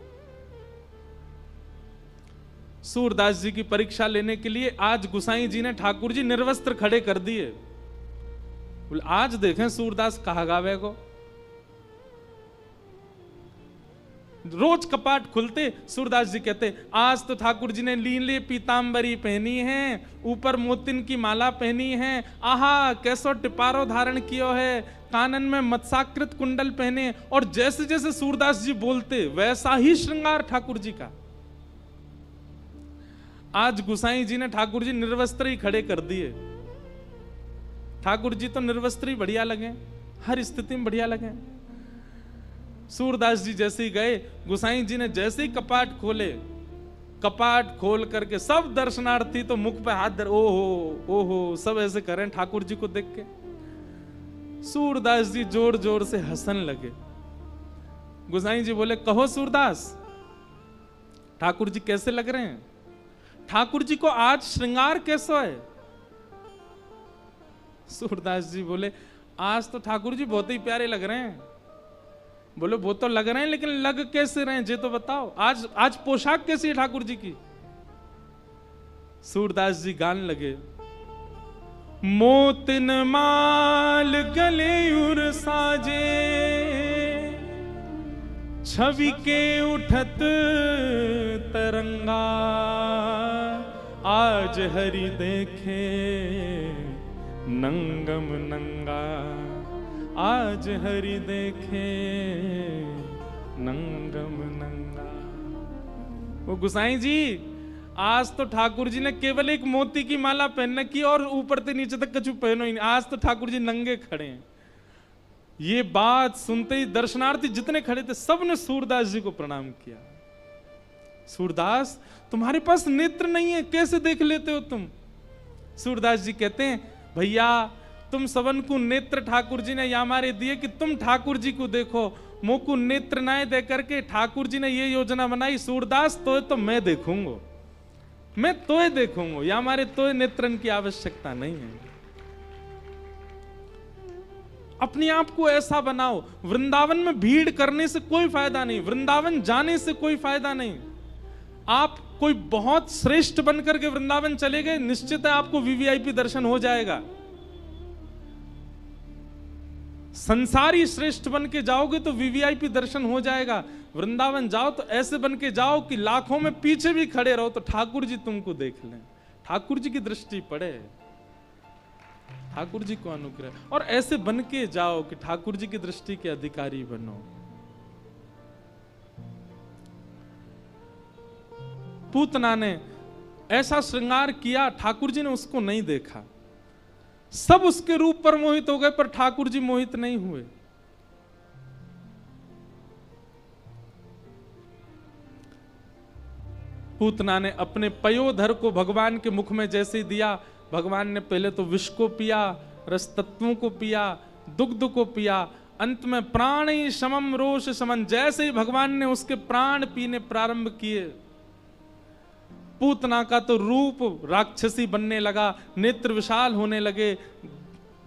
सूरदास जी की परीक्षा लेने के लिए आज गुसाई जी ने ठाकुर जी निर्वस्त्र खड़े कर दिए। बोले आज देखें सूरदास कहा गावे को। रोज कपाट खुलते सूरदास जी कहते आज तो ठाकुर जी ने लीले पीतांबरी पहनी है, ऊपर मोतिन की माला पहनी है, आहा कैसो टिपारो धारण कियो है, कानन में मत्साकृत कुंडल पहने। और जैसे जैसे सूरदास जी बोलते वैसा ही श्रृंगार ठाकुर जी का। आज गुसाई जी ने ठाकुर जी निर्वस्त्र ही खड़े कर दिए। ठाकुर जी तो निर्वस्त्र ही बढ़िया लगे, हर स्थिति में बढ़िया लगे। सूरदास जी जैसे ही गए, गुसाई जी ने जैसे ही कपाट खोले, कपाट खोल करके सब दर्शनार्थी तो मुख पे हाथ धर, ओहो ओहो सब ऐसे करें ठाकुर जी को देख के। सूरदास जी जोर जोर से हंसन लगे। गुसाई जी बोले कहो सूरदास ठाकुर जी कैसे लग रहे हैं, ठाकुर जी को आज श्रृंगार कैसा है? सूरदास जी बोले आज तो ठाकुर जी बहुत ही प्यारे लग रहे हैं। बोले वो तो लग रहे हैं लेकिन लग कैसे रहे हैं ये तो बताओ, आज पोशाक कैसी है ठाकुर जी की? सूरदास जी गान लगे, मोतिन माल गले उर साजे, छवि के उठत तरंगा, आज हरि देखे नंगम नंगा, आज हरि देखे नंगम नंगा। वो गुसाई जी आज तो ठाकुर जी ने केवल एक मोती की माला पहन की और ऊपर से नीचे तक कछु पहनो ही नहीं, आज तो ठाकुर जी नंगे खड़े हैं। ये बात सुनते ही दर्शनार्थी जितने खड़े थे सबने सूरदास जी को प्रणाम किया। सूरदास तुम्हारे पास नेत्र नहीं है, कैसे देख लेते हो तुम? सूरदास जी कहते हैं भैया तुम सबन को नेत्र ठाकुर जी ने या हमारे दिए कि तुम ठाकुर जी को देखो, मोकू नेत्र ना दे करके ठाकुर जी ने ये योजना बनाई, सूरदास तो मैं देखूंगा, मैं तोय देखूंगा, या हमारे तोय नेत्रन की आवश्यकता नहीं है। अपने आप को ऐसा बनाओ। वृंदावन में भीड़ करने से कोई फायदा नहीं, वृंदावन जाने से कोई फायदा नहीं। आप कोई बहुत श्रेष्ठ बनकर के वृंदावन चले गए, निश्चित है आपको वीवीआईपी दर्शन हो जाएगा। संसारी श्रेष्ठ बन के जाओगे तो वीवीआईपी दर्शन हो जाएगा। वृंदावन जाओ तो ऐसे बन के जाओ कि लाखों में पीछे भी खड़े रहो तो ठाकुर जी तुमको देख लें, ठाकुर जी की दृष्टि पड़े, ठाकुर जी को अनुग्रह। और ऐसे बन के जाओ कि ठाकुर जी की दृष्टि के अधिकारी बनो। पूतना ने ऐसा श्रृंगार किया, ठाकुर जी ने उसको नहीं देखा। सब उसके रूप पर मोहित हो गए पर ठाकुर जी मोहित नहीं हुए। पूतना ने अपने पयोधर को भगवान के मुख में जैसे दिया, भगवान ने पहले तो विष को पिया, रस तत्वों को पिया, दुग्ध को पिया, अंत में प्राण ही समम रोष समन, जैसे ही भगवान ने उसके प्राण पीने प्रारंभ किए पूतना का तो रूप राक्षसी बनने लगा, नेत्र विशाल होने लगे,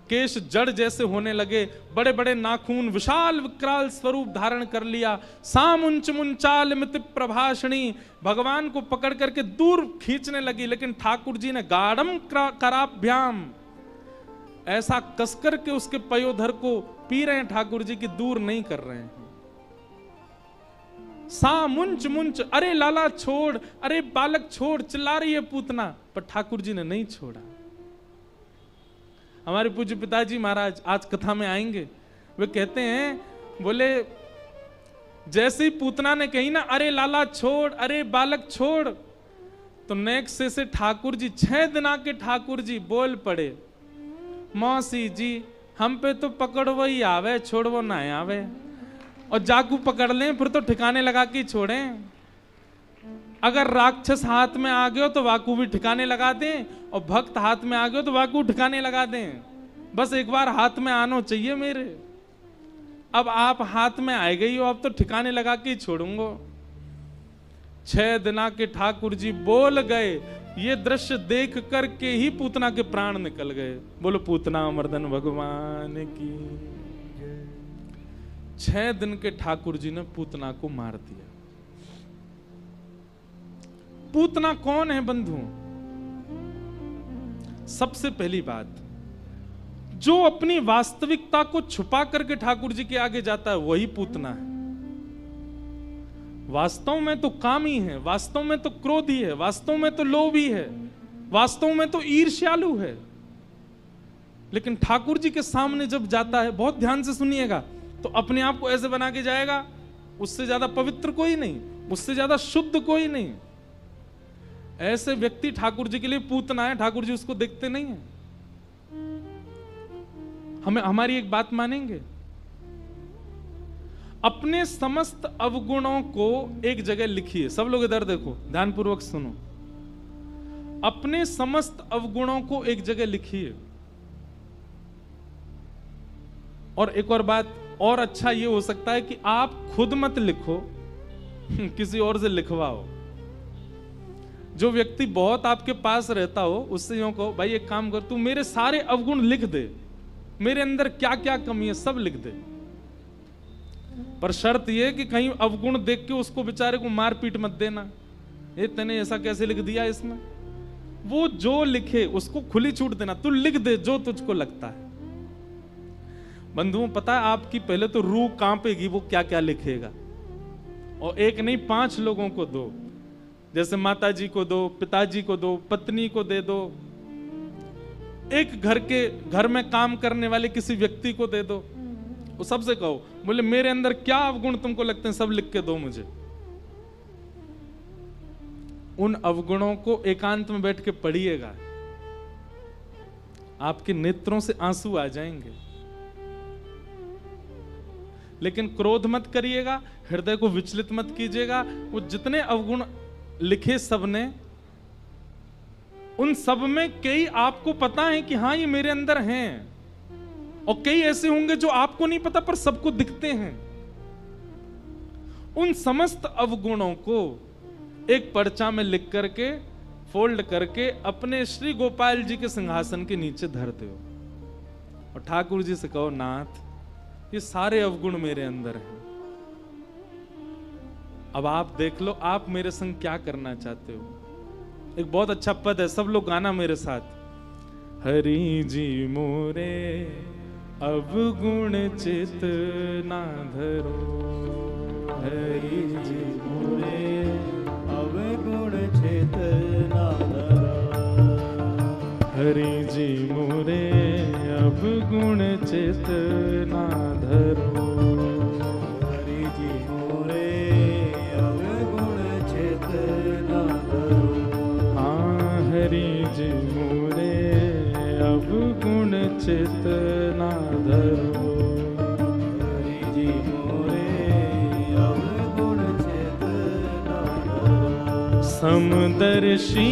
केश जड़ जैसे होने लगे, बड़े बड़े नाखून, विशाल विकराल स्वरूप धारण कर लिया। सामुंच मुंचाल मित प्रभाषणी, भगवान को पकड़ करके दूर खींचने लगी, लेकिन ठाकुर जी ने गाढ़म कराभ्याम, ऐसा कसकर के उसके पयोधर को पी रहे हैं ठाकुर जी की, दूर नहीं कर रहे हैं। सा मुंच मुंच, अरे लाला छोड़, अरे बालक छोड़, चिल्ला रही है पूतना, पर ठाकुर जी ने नहीं छोड़ा। हमारे पूज्य पिताजी महाराज आज कथा में आएंगे, वे कहते हैं, बोले जैसे ही पूतना ने कही ना अरे लाला छोड़, अरे बालक छोड़, तो नेक्स्ट से ठाकुर जी 6 दिना के ठाकुर जी बोल पड़े, मौसी जी हम पे तो पकड़ो ही आवे, छोड़ो ना आवे, और जाकू पकड़ लें फिर तो ठिकाने लगा के छोड़ें। अगर राक्षस हाथ में आ गए तो वाकू भी ठिकाने लगा दें, और भक्त हाथ में आ गए तो वाकू ठिकाने लगा दें। बस एक बार हाथ में आना चाहिए मेरे। अब आप हाथ में आए गई हो, अब तो ठिकाने लगा के छोड़ूंगा। 6 दिना के ठाकुर जी बोल गए, ये दृश्य देख करके ही पूतना के प्राण निकल गए। बोलो पूतना मर्दन भगवान की। 6 दिन के ठाकुर जी ने पूतना को मार दिया। पूतना कौन है बंधु? सबसे पहली बात, जो अपनी वास्तविकता को छुपा करके ठाकुर जी के आगे जाता है वही पूतना है। वास्तव में तो कामी है, वास्तव में तो क्रोधी है, वास्तव में तो लोभी है, वास्तव में तो ईर्ष्यालु है, लेकिन ठाकुर जी के सामने जब जाता है, बहुत ध्यान से सुनिएगा, तो अपने आप को ऐसे बना के जाएगा, उससे ज्यादा पवित्र कोई नहीं, उससे ज्यादा शुद्ध कोई नहीं। ऐसे व्यक्ति ठाकुर जी के लिए पूतना है, ठाकुर जी उसको देखते नहीं है। हमें हमारी एक बात मानेंगे, अपने समस्त अवगुणों को एक जगह लिखिए। सब लोग इधर देखो, ध्यानपूर्वक सुनो। अपने समस्त अवगुणों को एक जगह लिखिए। और एक और बात, और अच्छा ये हो सकता है कि आप खुद मत लिखो, किसी और से लिखवाओ। जो व्यक्ति बहुत आपके पास रहता हो उससे यूं कहो, भाई एक काम कर, तू मेरे सारे अवगुण लिख दे, मेरे अंदर क्या क्या कमी है सब लिख दे। पर शर्त यह कि कहीं अवगुण देख के उसको बेचारे को मार पीट मत देना, ये तूने ऐसा कैसे लिख दिया इसमें। वो जो लिखे उसको खुली छूट देना, तू लिख दे जो तुझको लगता है। बंधुओं, पता है आपकी पहले तो रूह कांपेगी, वो क्या क्या लिखेगा। और एक नहीं 5 लोगों को दो, जैसे माता जी को दो, पिताजी को दो, पत्नी को दे दो, एक घर में काम करने वाले किसी व्यक्ति को दे दो। वो सबसे कहो, बोले मेरे अंदर क्या अवगुण तुमको लगते हैं सब लिख के दो मुझे। उन अवगुणों को एकांत में बैठ के पढ़िएगा, आपके नेत्रों से आंसू आ जाएंगे। लेकिन क्रोध मत करिएगा, हृदय को विचलित मत कीजिएगा। वो जितने अवगुण लिखे सबने, उन सब में कई आपको पता है कि हाँ ये मेरे अंदर हैं, और कई ऐसे होंगे जो आपको नहीं पता पर सबको दिखते हैं। उन समस्त अवगुणों को एक पर्चा में लिख करके, फोल्ड करके अपने श्री गोपाल जी के सिंहासन के नीचे धर दो, और ठाकुर जी से कहो, नाथ ये सारे अवगुण मेरे अंदर हैं, अब आप देख लो आप मेरे संग क्या करना चाहते हो। एक बहुत अच्छा पद है, सब लोग गाना मेरे साथ। हरि जी मोरे अवगुण चित ना धरो, हरि जी मोरे अवगुण चित ना धरो, हरि जी मोरे अवगुण चित ना धरो, हरि जी मोरे अवगुण चित ना धरो, हाँ हरि जी मोरे अवगुण चित ना धरो, हरि जी मोरे अवगुण चित ना धरो। समदर्शी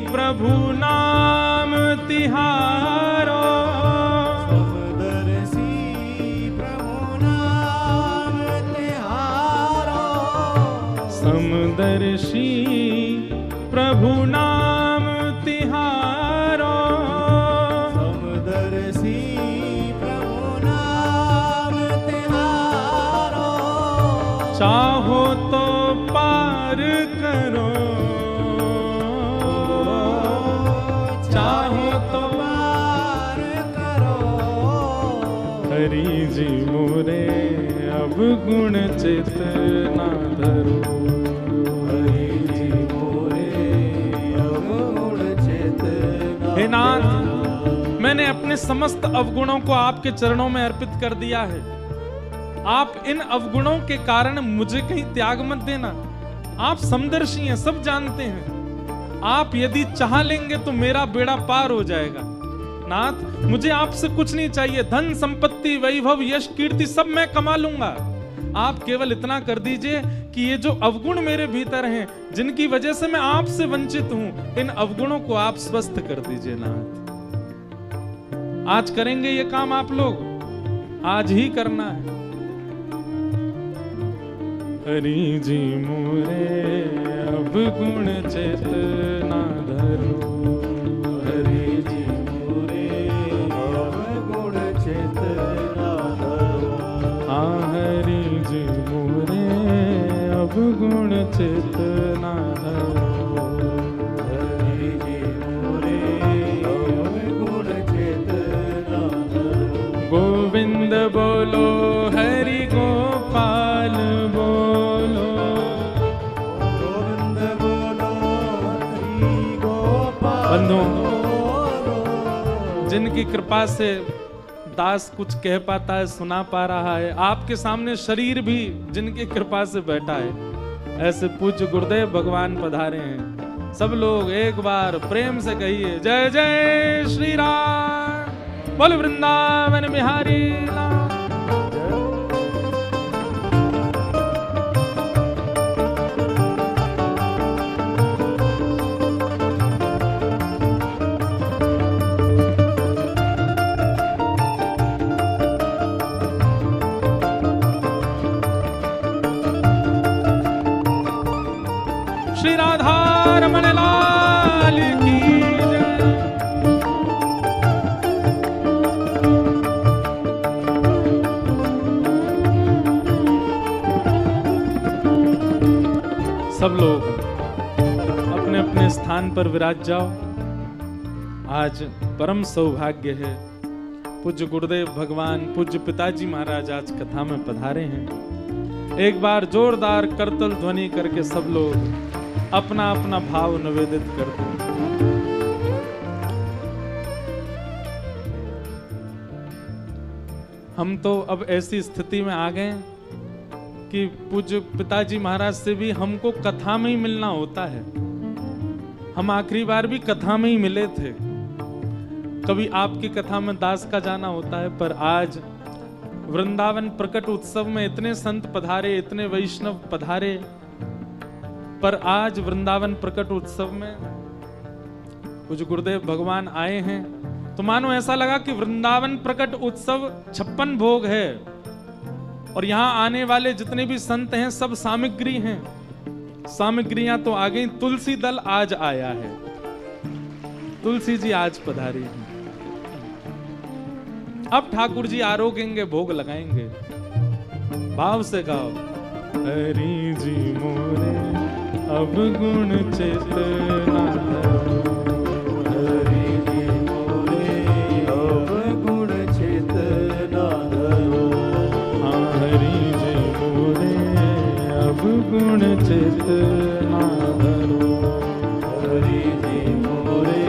प्रभु नाम तिहारो, समदर्शी प्रभु नाम तिहारो, समदर्शी प्रभु नाम तिहारो, समदर्शी प्रभु नाम तिहारो, चाहो तो पार करो, चाहो तो पार करो। हरि जी मोरे अब गुण चेतना धरो, हरि जी मोरे अब गुण चेतना। हे नाथ, मैंने अपने समस्त अवगुणों को आपके चरणों में अर्पित कर दिया है। आप इन अवगुणों के कारण मुझे कहीं त्याग मत देना। आप समदर्शी हैं, सब जानते हैं। आप यदि चाह लेंगे तो मेरा बेड़ा पार हो जाएगा। नाथ, मुझे आपसे कुछ नहीं चाहिए। धन संपत्ति वैभव यश कीर्ति सब मैं कमा लूंगा। आप केवल इतना कर दीजिए कि ये जो अवगुण मेरे भीतर हैं, जिनकी वजह से मैं आपसे वंचित हूं, इन अवगुणों को आप स्वस्थ कर दीजिए। नाथ, आज करेंगे ये काम आप लोग, आज ही करना है। हरि जी मोरे अब गुण चेतना धरो, हरि जी मोरे अब गुण चेतना धरो। हाँ हरि जी मोरे अब गुण चेतना धरो, हरि जी मोरे अब गुण चेतना धरो। गोविंद बोलो, हरि गोपाल बोलो, गोविंद बोलो, हरि गोपाल बंधुओं, बोलो। जिनकी कृपा से दास कुछ कह पाता है, सुना पा रहा है, आपके सामने शरीर भी जिनकी कृपा से बैठा है, ऐसे पूज्य गुरुदेव भगवान पधारे हैं। सब लोग एक बार प्रेम से कहिए जय जय श्री राम, बोल वृंदावन बिहारी लाल। श्री राधा रमण लाल की जय। सब लोग अपने अपने स्थान पर विराज जाओ। आज परम सौभाग्य है, पूज्य गुरुदेव भगवान, पूज्य पिताजी महाराज आज कथा में पधारे हैं। एक बार जोरदार करतल ध्वनि करके सब लोग अपना अपना भाव निवेदित कर दो। हम तो अब ऐसी स्थिति में आ गए कि पूज्य पिताजी महाराज से भी हमको कथा में ही मिलना होता है। हम आखिरी बार भी कथा में ही मिले थे। कभी आपकी कथा में दास का जाना होता है, पर आज वृंदावन प्रकट उत्सव में इतने संत पधारे, इतने वैष्णव पधारे, पर आज वृंदावन प्रकट उत्सव में कुछ गुरुदेव भगवान आए हैं तो मानो ऐसा लगा कि वृंदावन प्रकट उत्सव 56 भोग है और यहाँ आने वाले जितने भी संत हैं सब सामग्री हैं। सामग्रियां तो आ गई। तुलसी दल आज आया है, तुलसी जी आज पधारी हैं। अब ठाकुर जी आरोगेंगे, भोग लगाएंगे। भाव से गाओ, हरि जी मोरे अब गुण चेतना धरो, हरि जी मोरे अब गुण चेतना धरो। हाँ हरि जी मोरे अब गुण चेतना धरो, हरि जी मोरे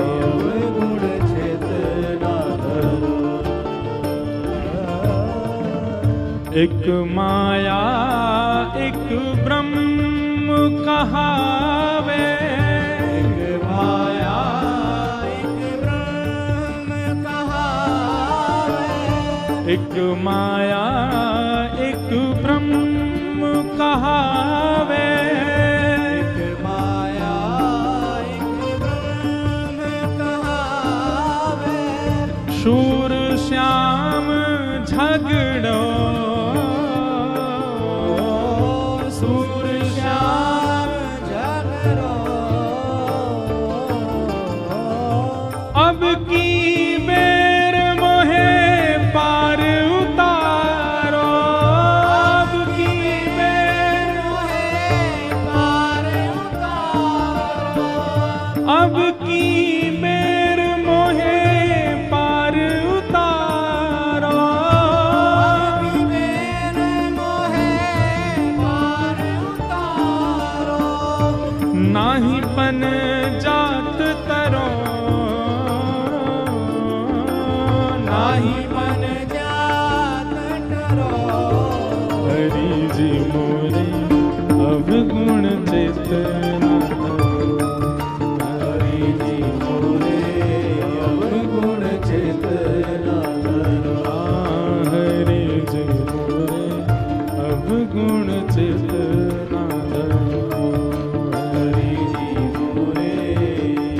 अब गुण चेतना धरो। एक माया एक ब्रह्म कहावे, एक माया एक ब्रह्म कहावे, एक माया एक ब्रह्म कहावे, एक माया एक ब्रह्म कहावे। शूर श्याम झगड़ो, सूर श्याम झगड़ो, नाही पन जात तरो, नाही मन जात तरो, हरि जी मोरे अवगुण चेतना, हरि जी मोरे अवगुण चेतना धरो, हरि जी मोरे अवगुण चेतना धरो, हरि जी मोरे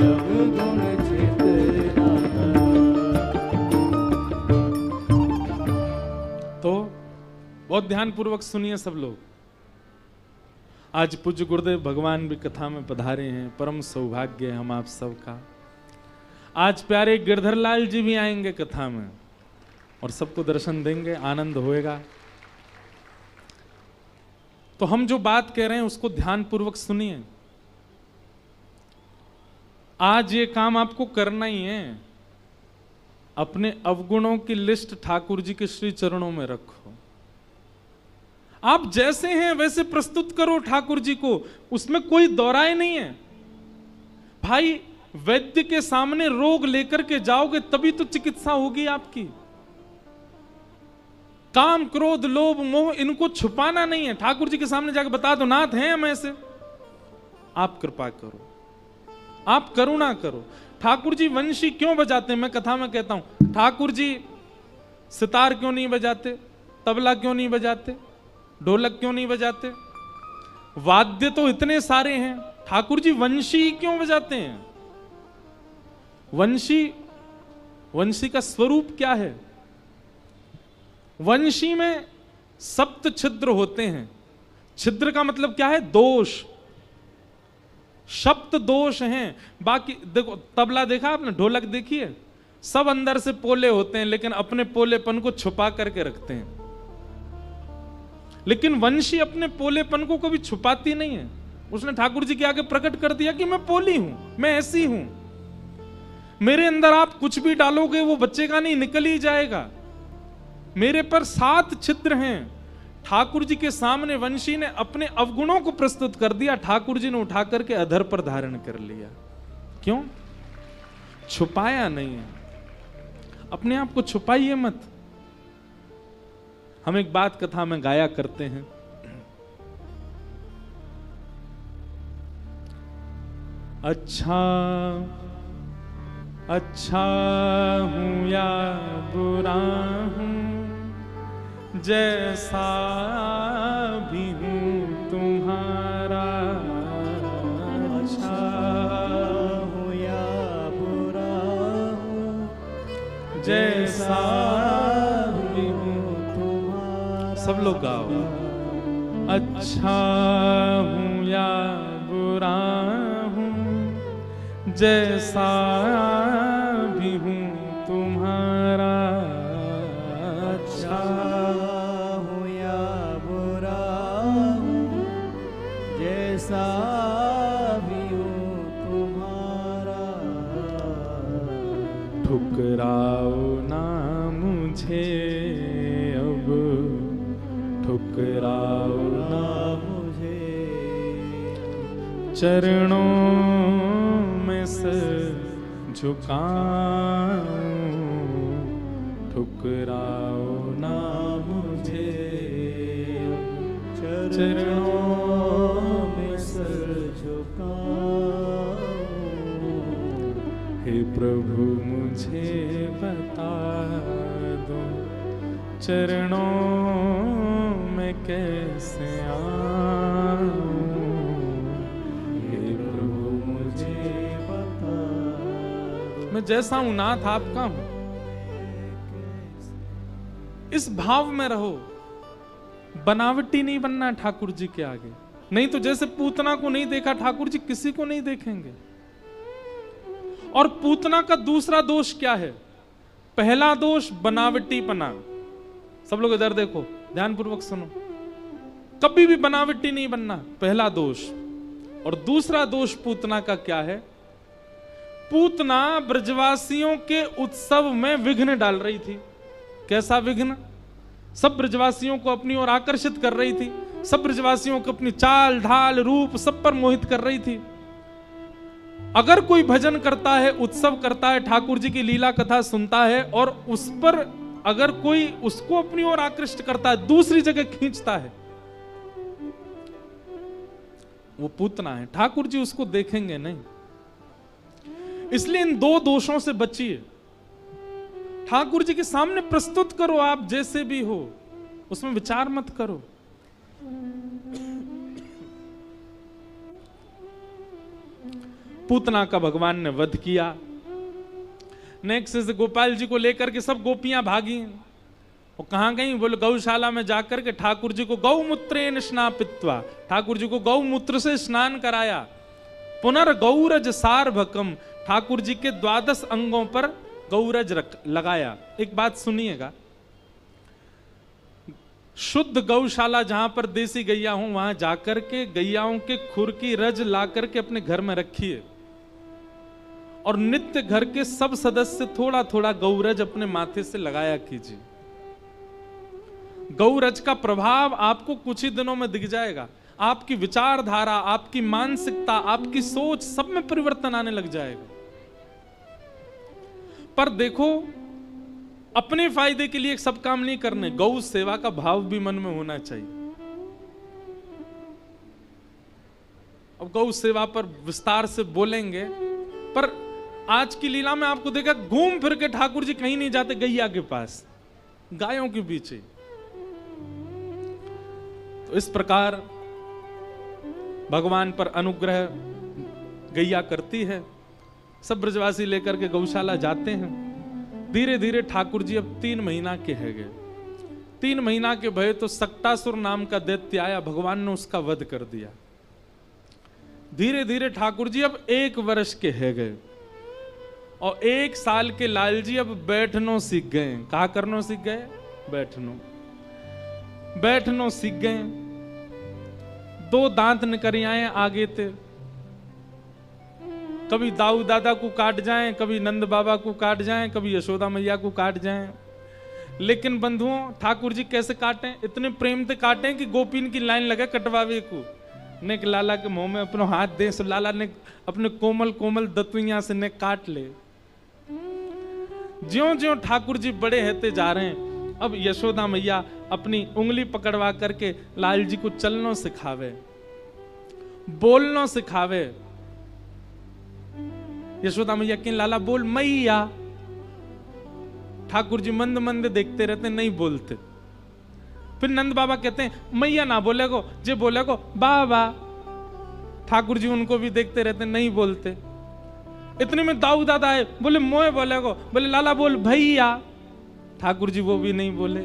अवगुण चेतना धरो। तो बहुत ध्यान पूर्वक सुनिए सब लोग। आज पूज्य गुरुदेव भगवान भी कथा में पधारे हैं, परम सौभाग्य है हम आप सबका। आज प्यारे गिरधर लाल जी भी आएंगे कथा में और सबको दर्शन देंगे, आनंद होएगा। तो हम जो बात कह रहे हैं उसको ध्यान पूर्वक सुनिए। आज ये काम आपको करना ही है। अपने अवगुणों की लिस्ट ठाकुर जी के श्री चरणों में रखो। आप जैसे हैं वैसे प्रस्तुत करो ठाकुर जी को, उसमें कोई दौराए नहीं है। भाई वैद्य के सामने रोग लेकर के जाओगे तभी तो चिकित्सा होगी आपकी। काम क्रोध लोभ मोह इनको छुपाना नहीं है। ठाकुर जी के सामने जाकर बता दो नाथ हैं हम ऐसे। आप कृपा करो, आप करुणा करो। ठाकुर जी वंशी क्यों बजाते हैं? मैं कथा में कहता हूं ठाकुर जी सितार क्यों नहीं बजाते, तबला क्यों नहीं बजाते, ढोलक क्यों नहीं बजाते? वाद्य तो इतने सारे हैं, ठाकुर जी वंशी क्यों बजाते हैं? वंशी का स्वरूप क्या है? वंशी में सप्त छिद्र होते हैं। छिद्र का मतलब क्या है? दोष, सप्त दोष हैं। बाकी देखो, तबला देखा आपने, ढोलक देखी है, सब अंदर से पोले होते हैं लेकिन अपने पोलेपन को छुपा करके रखते हैं। लेकिन वंशी अपने पोलेपन को कभी छुपाती नहीं है। उसने ठाकुर जी के आगे प्रकट कर दिया कि मैं पोली हूं, मैं ऐसी हूं, मेरे अंदर आप कुछ भी डालोगे वो बचेगा नहीं, निकल ही जाएगा। मेरे पर 7 छिद्र हैं। ठाकुर जी के सामने वंशी ने अपने अवगुणों को प्रस्तुत कर दिया। ठाकुर जी ने उठा करके अधर पर धारण कर लिया। क्यों? छुपाया नहीं है। अपने आप को छुपाइए मत। हम एक बात कथा में गाया करते हैं। अच्छा हूं या बुरा हूं, जैसा भी हूं तुम्हारा। अच्छा हूं या बुरा हूं, जैसा भी हूं तुम्हारा। सब लोग गाओ। अच्छा हूं या बुरा हूं, जैसा भी हूं तुम्हारा। अच्छा हूं या बुरा हूं, जैसा भी हूं तुम्हारा। ठुकराओ ना मुझे अब, ठुकराओ ना मुझे चरणों में सिर झुकाऊं। ठुकराओ ना मुझे चरणों में सिर झुकाऊं। हे प्रभु मुझे बता दो, चरणों में कैसे आऊं। हे प्रभु मुझे बता मैं जैसा हूं नाथ आपका हूं। इस भाव में रहो। बनावटी नहीं बनना ठाकुर जी के आगे। नहीं तो जैसे पूतना को नहीं देखा ठाकुर जी किसी को नहीं देखेंगे। और पूतना का दूसरा दोष क्या है? पहला दोष बनावटीपना। सब लोग इधर देखो, ध्यान पूर्वक सुनो। कभी भी बनावटी नहीं बनना, पहला दोष। और दूसरा दोष पूतना का क्या है? पूतना ब्रजवासियों के उत्सव में विघ्न डाल रही थी। कैसा विघ्न? सब ब्रजवासियों को अपनी ओर आकर्षित कर रही थी। सब ब्रजवासियों को अपनी चाल ढाल रूप सब पर मोहित कर रही थी। अगर कोई भजन करता है, उत्सव करता है, ठाकुर जी की लीला कथा सुनता है और उस पर अगर कोई उसको अपनी ओर आकृष्ट करता है, दूसरी जगह खींचता है, वो पूतना है। ठाकुर जी उसको देखेंगे नहीं। इसलिए इन दो दोषों से बचिए। ठाकुर जी के सामने प्रस्तुत करो, आप जैसे भी हो, उसमें विचार मत करो। पूतना का भगवान ने वध किया। नेक्स्ट से गोपाल जी को लेकर के सब गोपियां भागी। और कहां गई? बोले गौशाला में जाकर के ठाकुर जी को गौमूत्रेण स्नापित्वा, ठाकुर जी को गौमूत्र से स्नान कराया। पुनर्गौरज सार्वकम, ठाकुर जी के 12 अंगों पर गौरज लगाया। एक बात सुनिएगा, शुद्ध गौशाला जहां पर देसी गैया हो, वहां जाकर के गैयाओं के खुर की रज ला करके अपने घर में रखिए और नित्य घर के सब सदस्य थोड़ा थोड़ा गौरज अपने माथे से लगाया कीजिए। गौरज का प्रभाव आपको कुछ ही दिनों में दिख जाएगा। आपकी विचारधारा, आपकी मानसिकता, आपकी सोच, सब में परिवर्तन आने लग जाएगा। पर देखो, अपने फायदे के लिए सब काम नहीं करने, गौ सेवा का भाव भी मन में होना चाहिए। अब गौ सेवा पर विस्तार से बोलेंगे, पर आज की लीला में आपको देखा घूम फिर के ठाकुर जी कहीं नहीं जाते, गैया के पास, गायों के पीछे। तो इस प्रकार भगवान पर अनुग्रह गैया करती है। सब ब्रजवासी लेकर के गौशाला जाते हैं। धीरे धीरे ठाकुर जी अब 3 महीना के है गए। 3 महीना के भय तो सक्तासुर नाम का दैत्य आया, भगवान ने उसका वध कर दिया। धीरे धीरे ठाकुर जी अब 1 वर्ष के है गए और 1 साल के लाल जी अब बैठनो सीख गए। कहा करनो सीख गए? बैठनो सीख गए। 2 दांत निकरियाए आगे थे, कभी दाऊ दादा को काट जाएं, कभी नंद बाबा को काट जाएं, कभी यशोदा मैया को काट जाएं। लेकिन बंधुओं, ठाकुर जी कैसे काटें? इतने प्रेम से काटें कि गोपीन की लाइन लगे कटवावे को। नेक लाला के मुंह में अपना हाथ दे, सो लाला ने अपने कोमल कोमल दतुइया से ने काट ले। ज्यों ज्यों ठाकुर जी बड़े होते जा रहे हैं, अब यशोदा मैया अपनी उंगली पकड़वा करके लाल जी को चलना सिखावे, बोलना सिखावे। यशोदा मैया कि लाला बोल मैया। ठाकुर जी मंद मंद देखते रहते, नहीं बोलते। फिर नंद बाबा कहते हैं मैया ना बोलेगो, जे बोलेगो बाबा। ठाकुर जी उनको भी देखते रहते, नहीं बोलते। इतने में दाऊ दादा आए, बोले मोए बोलेगो, बोले लाला बोल भैया। ठाकुर जी वो भी नहीं बोले।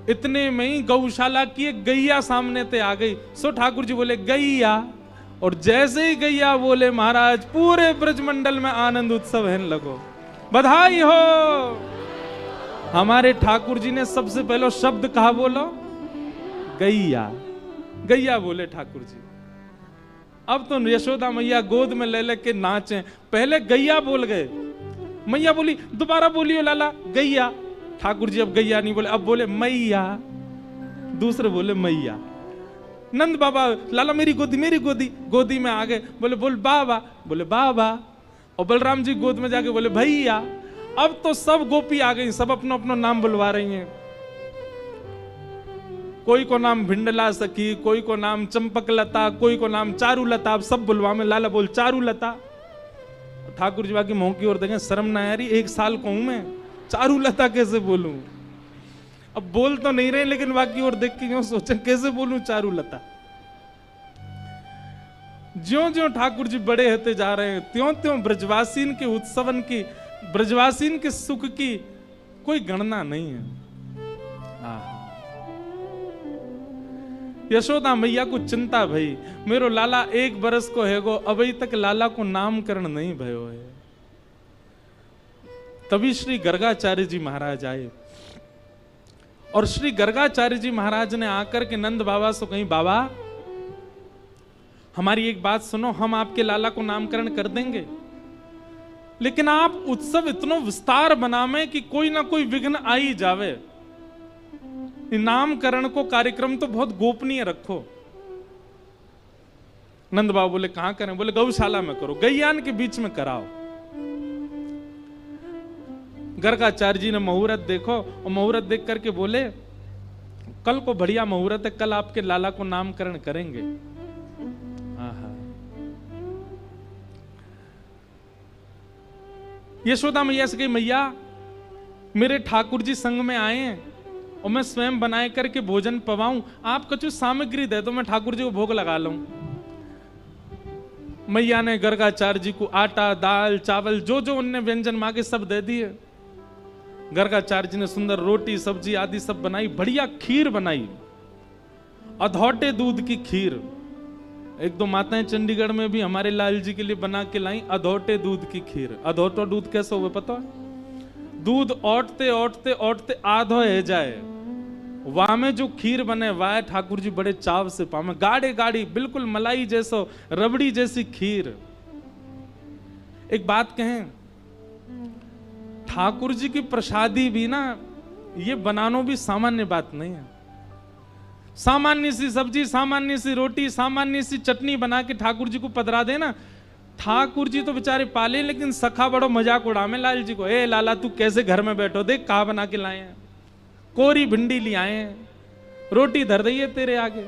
इतने में ही गौशाला की एक गैया सामने ते आ गई। सो ठाकुर जी बोले गैया, और जैसे ही गैया बोले महाराज, पूरे ब्रजमंडल में आनंद उत्सव है लगो। बधाई हो। हमारे ठाकुर जी ने सबसे पहले शब्द कहा बोलो? गैया। गैया बोले ठाकुर जी। अब तो यशोदा मैया गोद में ले लेके नाचे। पहले गैया बोल गए, मैया बोली दोबारा बोलियो लाला गैया। ठाकुर जी अब गैया नहीं बोले, अब बोले मैया। दूसरे बोले मैया। नंद बाबा लाला मेरी गोदी, मेरी गोदी। गोदी में आ गए, बोले बोल बाबा, बोले बाबा। और बलराम जी गोद में जाके बोले भैया। अब तो सब गोपी आ गई, सब अपना अपना नाम बुलवा रही हैं। कोई को नाम भिंडला सखी, कोई को नाम चंपक लता, कोई को नाम चारू लता। अब सब बुलवा में लाला बोल चारू लता। ठाकुर जी बाकी मुंह की ओर देखें, शर्म ना आ रही? 1 साल को हूं मैं, चारू लता कैसे बोलूं? अब बोल तो नहीं रहे, लेकिन बाकी ओर देख के क्यों सोचें कैसे बोलूं चारू लता। ज्यों ज्यों ठाकुर जी बड़े होते जा रहे हैं, त्यों त्यों ब्रजवासीन के उत्सवन की, ब्रजवासीन के सुख की कोई गणना नहीं है। यशोदा मैया को चिंता भई, मेरो लाला 1 बरस को है गो, अभी तक लाला को नामकरण नहीं भयो है। तभी श्री गर्गाचार्य जी महाराज आए और श्री गर्गाचार्य जी महाराज ने आकर के नंद बाबा से कहीं, बाबा हमारी एक बात सुनो, हम आपके लाला को नामकरण कर देंगे, लेकिन आप उत्सव इतना विस्तार बनावे कि कोई ना कोई विघ्न आ ही जावे। नामकरण को कार्यक्रम तो बहुत गोपनीय रखो। नंद बाबू बोले कहां करें? बोले गौशाला में करो, गैयान के बीच में कराओ। गर्गाचार्य जी ने मुहूर्त देखो और मुहूर्त देख करके बोले कल को बढ़िया मुहूर्त है, कल आपके लाला को नामकरण करेंगे। आहा। यशोदा मैया से कही मैया मेरे ठाकुर जी संग में आए हैं और मैं स्वयं बनाए करके भोजन पवाऊं, आप कुछ सामग्री दे दो मैं ठाकुर जी को भोग लगा लूं। मैया ने गर्गाचार्य जी को आटा, दाल, चावल जो जो उनने व्यंजन मांगे सब दे दिए। गर्गाचार्य जी ने सुंदर रोटी सब्जी आदि सब बनाई, बढ़िया खीर बनाई, अधौटे दूध की खीर। एक दो माताएं चंडीगढ़ में भी हमारे लाल जी के लिए बना के लाई अधौटे दूध की खीर। अधौटा दूध कैसे हुए पता है? दूध औटते औटते औटते आधो है जाए, वहां में जो खीर बने वाह ठाकुर जी बड़े चाव से पावे। गाढ़े गाढ़ी बिल्कुल मलाई जैसो रबड़ी जैसी खीर। एक बात कहें, ठाकुर जी की प्रसादी भी ना ये बनानो भी सामान्य बात नहीं है। सामान्य सी सब्जी, सामान्य सी रोटी, सामान्य सी चटनी बना के ठाकुर जी को पधरा देना, ठाकुर जी तो बेचारे पाले, लेकिन सखा बड़ो मजाक उड़ावे लाल जी को। ए लाला तू कैसे घर में बैठो, देख कहा बना के लाए हैं, कोरी भिंडी ले आए हैं, रोटी धर दी है तेरे आगे।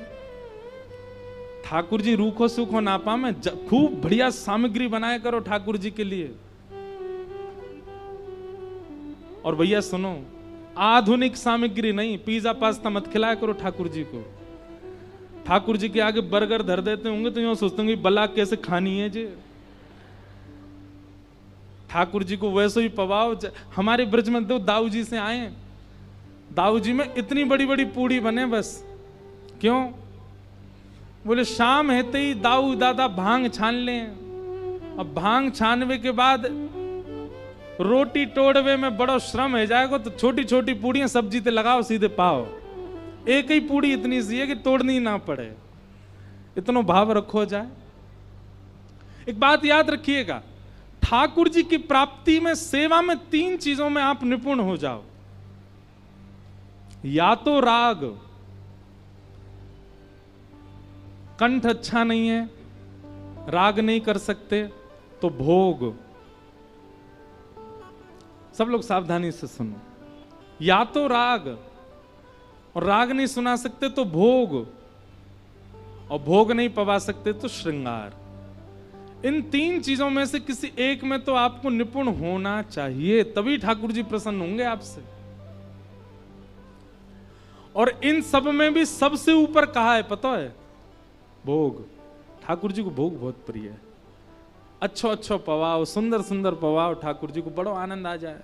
ठाकुर जी रूखो सूखो ना पावे, खूब बढ़िया सामग्री बनाया करो ठाकुर जी के लिए। और भैया सुनो, आधुनिक सामग्री नहीं, पिज्जा पास्ता मत खिलाया करो ठाकुर जी को। ठाकुर जी के आगे बर्गर धर देते होंगे तो यूं सोचते होंगे बला कैसे खानी है जी। ठाकुर जी को वैसे ही पवाओ। हमारे ब्रज में दो दाऊ जी से आए, दाऊ जी में इतनी बड़ी बड़ी पूड़ी बने बस। क्यों? बोले शाम हेते ही दाऊ दादा भांग छान लें। अब भांग छानवे के बाद रोटी तोड़वे में बड़ा श्रम है जाएगा, तो छोटी छोटी पूड़ियां सब्जी ते लगाओ सीधे पाओ। एक ही पूड़ी इतनी सी है कि तोड़नी ना पड़े, इतना भाव रखो जाए। एक बात याद रखिएगा, ठाकुर जी की प्राप्ति में सेवा में तीन चीजों में आप निपुण हो जाओ। या तो राग, कंठ अच्छा नहीं है, राग नहीं कर सकते, तो भोग। सब लोग सावधानी से सुनो, या तो राग, और राग नहीं सुना सकते तो भोग, और भोग नहीं पवा सकते तो श्रृंगार। इन तीन चीजों में से किसी एक में तो आपको निपुण होना चाहिए, तभी ठाकुर जी प्रसन्न होंगे आपसे। और इन सब में भी सबसे ऊपर कहा है पता है? भोग। ठाकुर जी को भोग बहुत प्रिय है। अच्छो अच्छो पवाओ, सुंदर सुंदर पवाओ, ठाकुर जी को बड़ो आनंद आ जाए।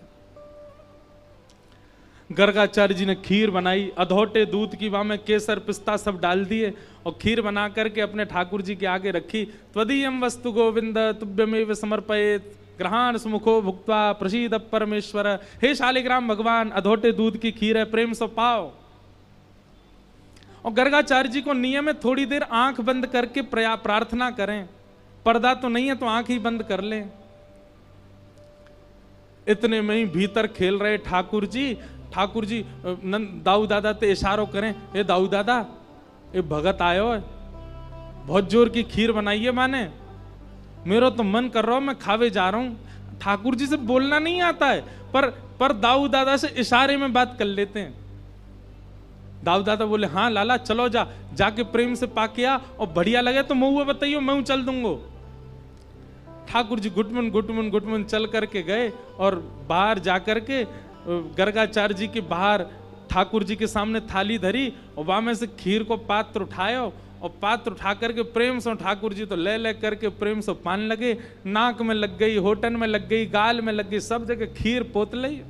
गर्गाचार्य जी ने खीर बनाई, अधौटे दूध की, वहां में केसर पिस्ता सब डाल दिए और खीर बना करके अपने ठाकुर जी के आगे रखी। त्वदीयम वस्तु गोविंद तुभ्यमेव समर्पयेत् ग्रहाण सुमुखो भुक्त्वा प्रसीद परमेश्वर। हे शालिग्राम भगवान, अधौटे दूध की खीर है, प्रेम से पाओ। और गर्गाचार्य जी को नियम है थोड़ी देर आंख बंद करके प्रार्थना करें। पर्दा तो नहीं है तो आंख ही बंद कर लें। इतने में ही भीतर खेल रहे ठाकुर जी। ठाकुर जी दाऊ दादा ते इशारों करें, ए दाऊ दादा, ए भगत आयो है, बहुत जोर की खीर बनाई है माने, मेरा तो मन कर रहा हो मैं खावे जा रहा हूं। ठाकुर जी से बोलना नहीं आता है, पर दाऊ दादा से इशारे में बात कर लेते हैं। दाऊ दादा बोले हाँ लाला चलो जाके प्रेम से पाके आ, और बढ़िया लगे तो महुआ बताइयो, मैं चल दूंगो। ठाकुर जी घुटमन घुटमन घुटमन चल करके गए और बाहर जाकर के गर्गाचार्य जी के बाहर ठाकुर जी के सामने थाली धरी और वहां में से खीर को पात्र उठायो और पात्र उठा करके प्रेम से ठाकुर जी तो ले करके प्रेम से पान लगे। नाक में लग गई, होठन में लग गई, गाल में लग गई, सब जगह खीर पोत ली।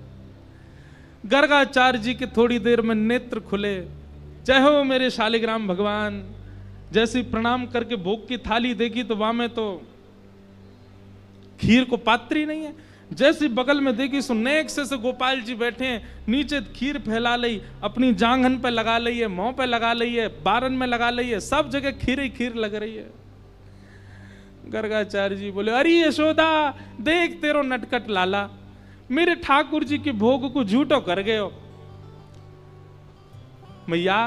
गर्गाचार्य जी के थोड़ी देर में नेत्र खुले, जय हो मेरे शालिग्राम भगवान। जैसे प्रणाम करके भोग की थाली देखी तो वहां में तो खीर को पात्र ही नहीं है। जैसे बगल में देखी सो नेक से गोपाल जी बैठे हैं, नीचे खीर फैला ली, अपनी जांघन पे लगा ली है, मुंह पे लगा ली है, बारन में लगा ली है, सब जगह खीर ही खीर लग रही है। गर्गाचार्य जी बोले अरे यशोदा देख तेरो नटकट लाला, मेरे ठाकुर जी के भोग को झूठो कर गए हो। मैया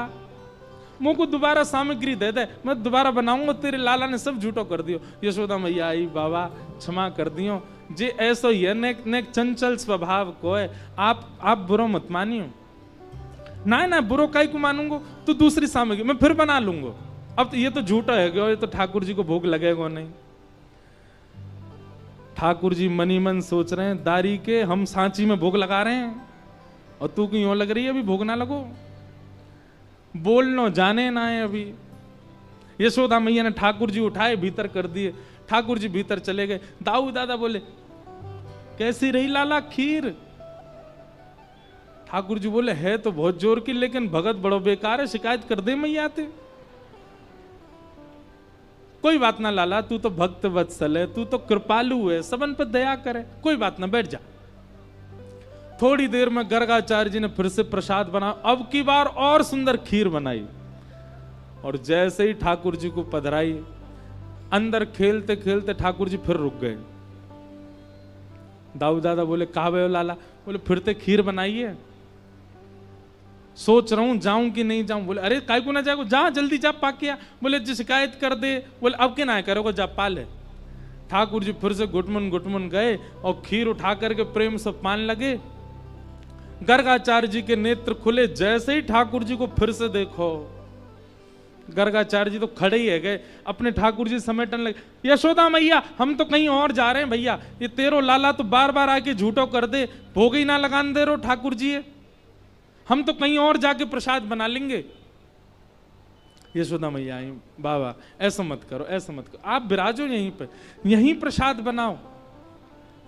मुझको दोबारा सामग्री दे दे, मैं दोबारा बनाऊंगा, तेरे लाला ने सब झूठो कर दियो। यशोदा मैया आई, बाबा क्षमा कर दियो, जे ऐसो ये नेक नेक चंचल स्वभाव को है, आप बुरो मत मानियो। ना बुरो काई को मानूंगो, तो दूसरी सामग्री मैं फिर बना लूंगा। अब तो ये तो झूठा है, ये तो ठाकुर जी को भोग लगेगा नहीं। ठाकुर जी मनी मन सोच रहे हैं, दारी के हम सांची में भोग लगा रहे हैं और तू क्यों लग रही है, अभी भोग ना लगो, बोलनो जाने ना है अभी। यशोदा मैया ने ठाकुर जी उठाए, भीतर कर दिए। ठाकुर जी भीतर चले गए। दाऊ दादा बोले, कैसी रही लाला खीर? ठाकुर जी बोले, है तो बहुत जोर की, लेकिन भगत बड़ो बेकार है, शिकायत कर दे मैया ते। कोई बात ना लाला, तू तो भक्त वत्सल है, तू तो कृपालु है, सबन पर दया करे, कोई बात ना, बैठ जा। थोड़ी देर में गर्गाचार्य जी ने फिर से प्रसाद बना, अब की बार और सुंदर खीर बनाई, और जैसे ही ठाकुर जी को पधराई, अंदर खेलते खेलते ठाकुर जी फिर रुक गए। दाऊ दादा बोले, कहा भैया लाला? बोले, फिर ते खीर बनाई है, सोच रहा हूं जाऊं कि नहीं जाऊं। बोले, अरे काय को ना जाओ, जा जल्दी जा, पाक किया। बोले, जी शिकायत कर दे। बोले, अब के ना करोगे, जा पाले। ठाकुर जी फिर से गुटमुन गुटमुन गए और खीर उठा करके प्रेम से पान लगे। गर्गाचार्य जी के नेत्र खुले, जैसे ही ठाकुर जी को फिर से देखो, गर्गाचार्य जी तो खड़े ही है गए, अपने ठाकुर जी समेटने लगे। यशोदा मैया, हम तो कहीं और जा रहे हैं भैया, ये तेरो लाला तो बार बार आके झूठो कर दे, भोग ही ना लगान दे रो ठाकुर जी, हम तो कहीं और जाके प्रसाद बना लेंगे। यशोदा मैया आई, बाबा ऐसा मत करो, ऐसा मत करो, आप विराजो यहीं पे, यहीं प्रसाद बनाओ।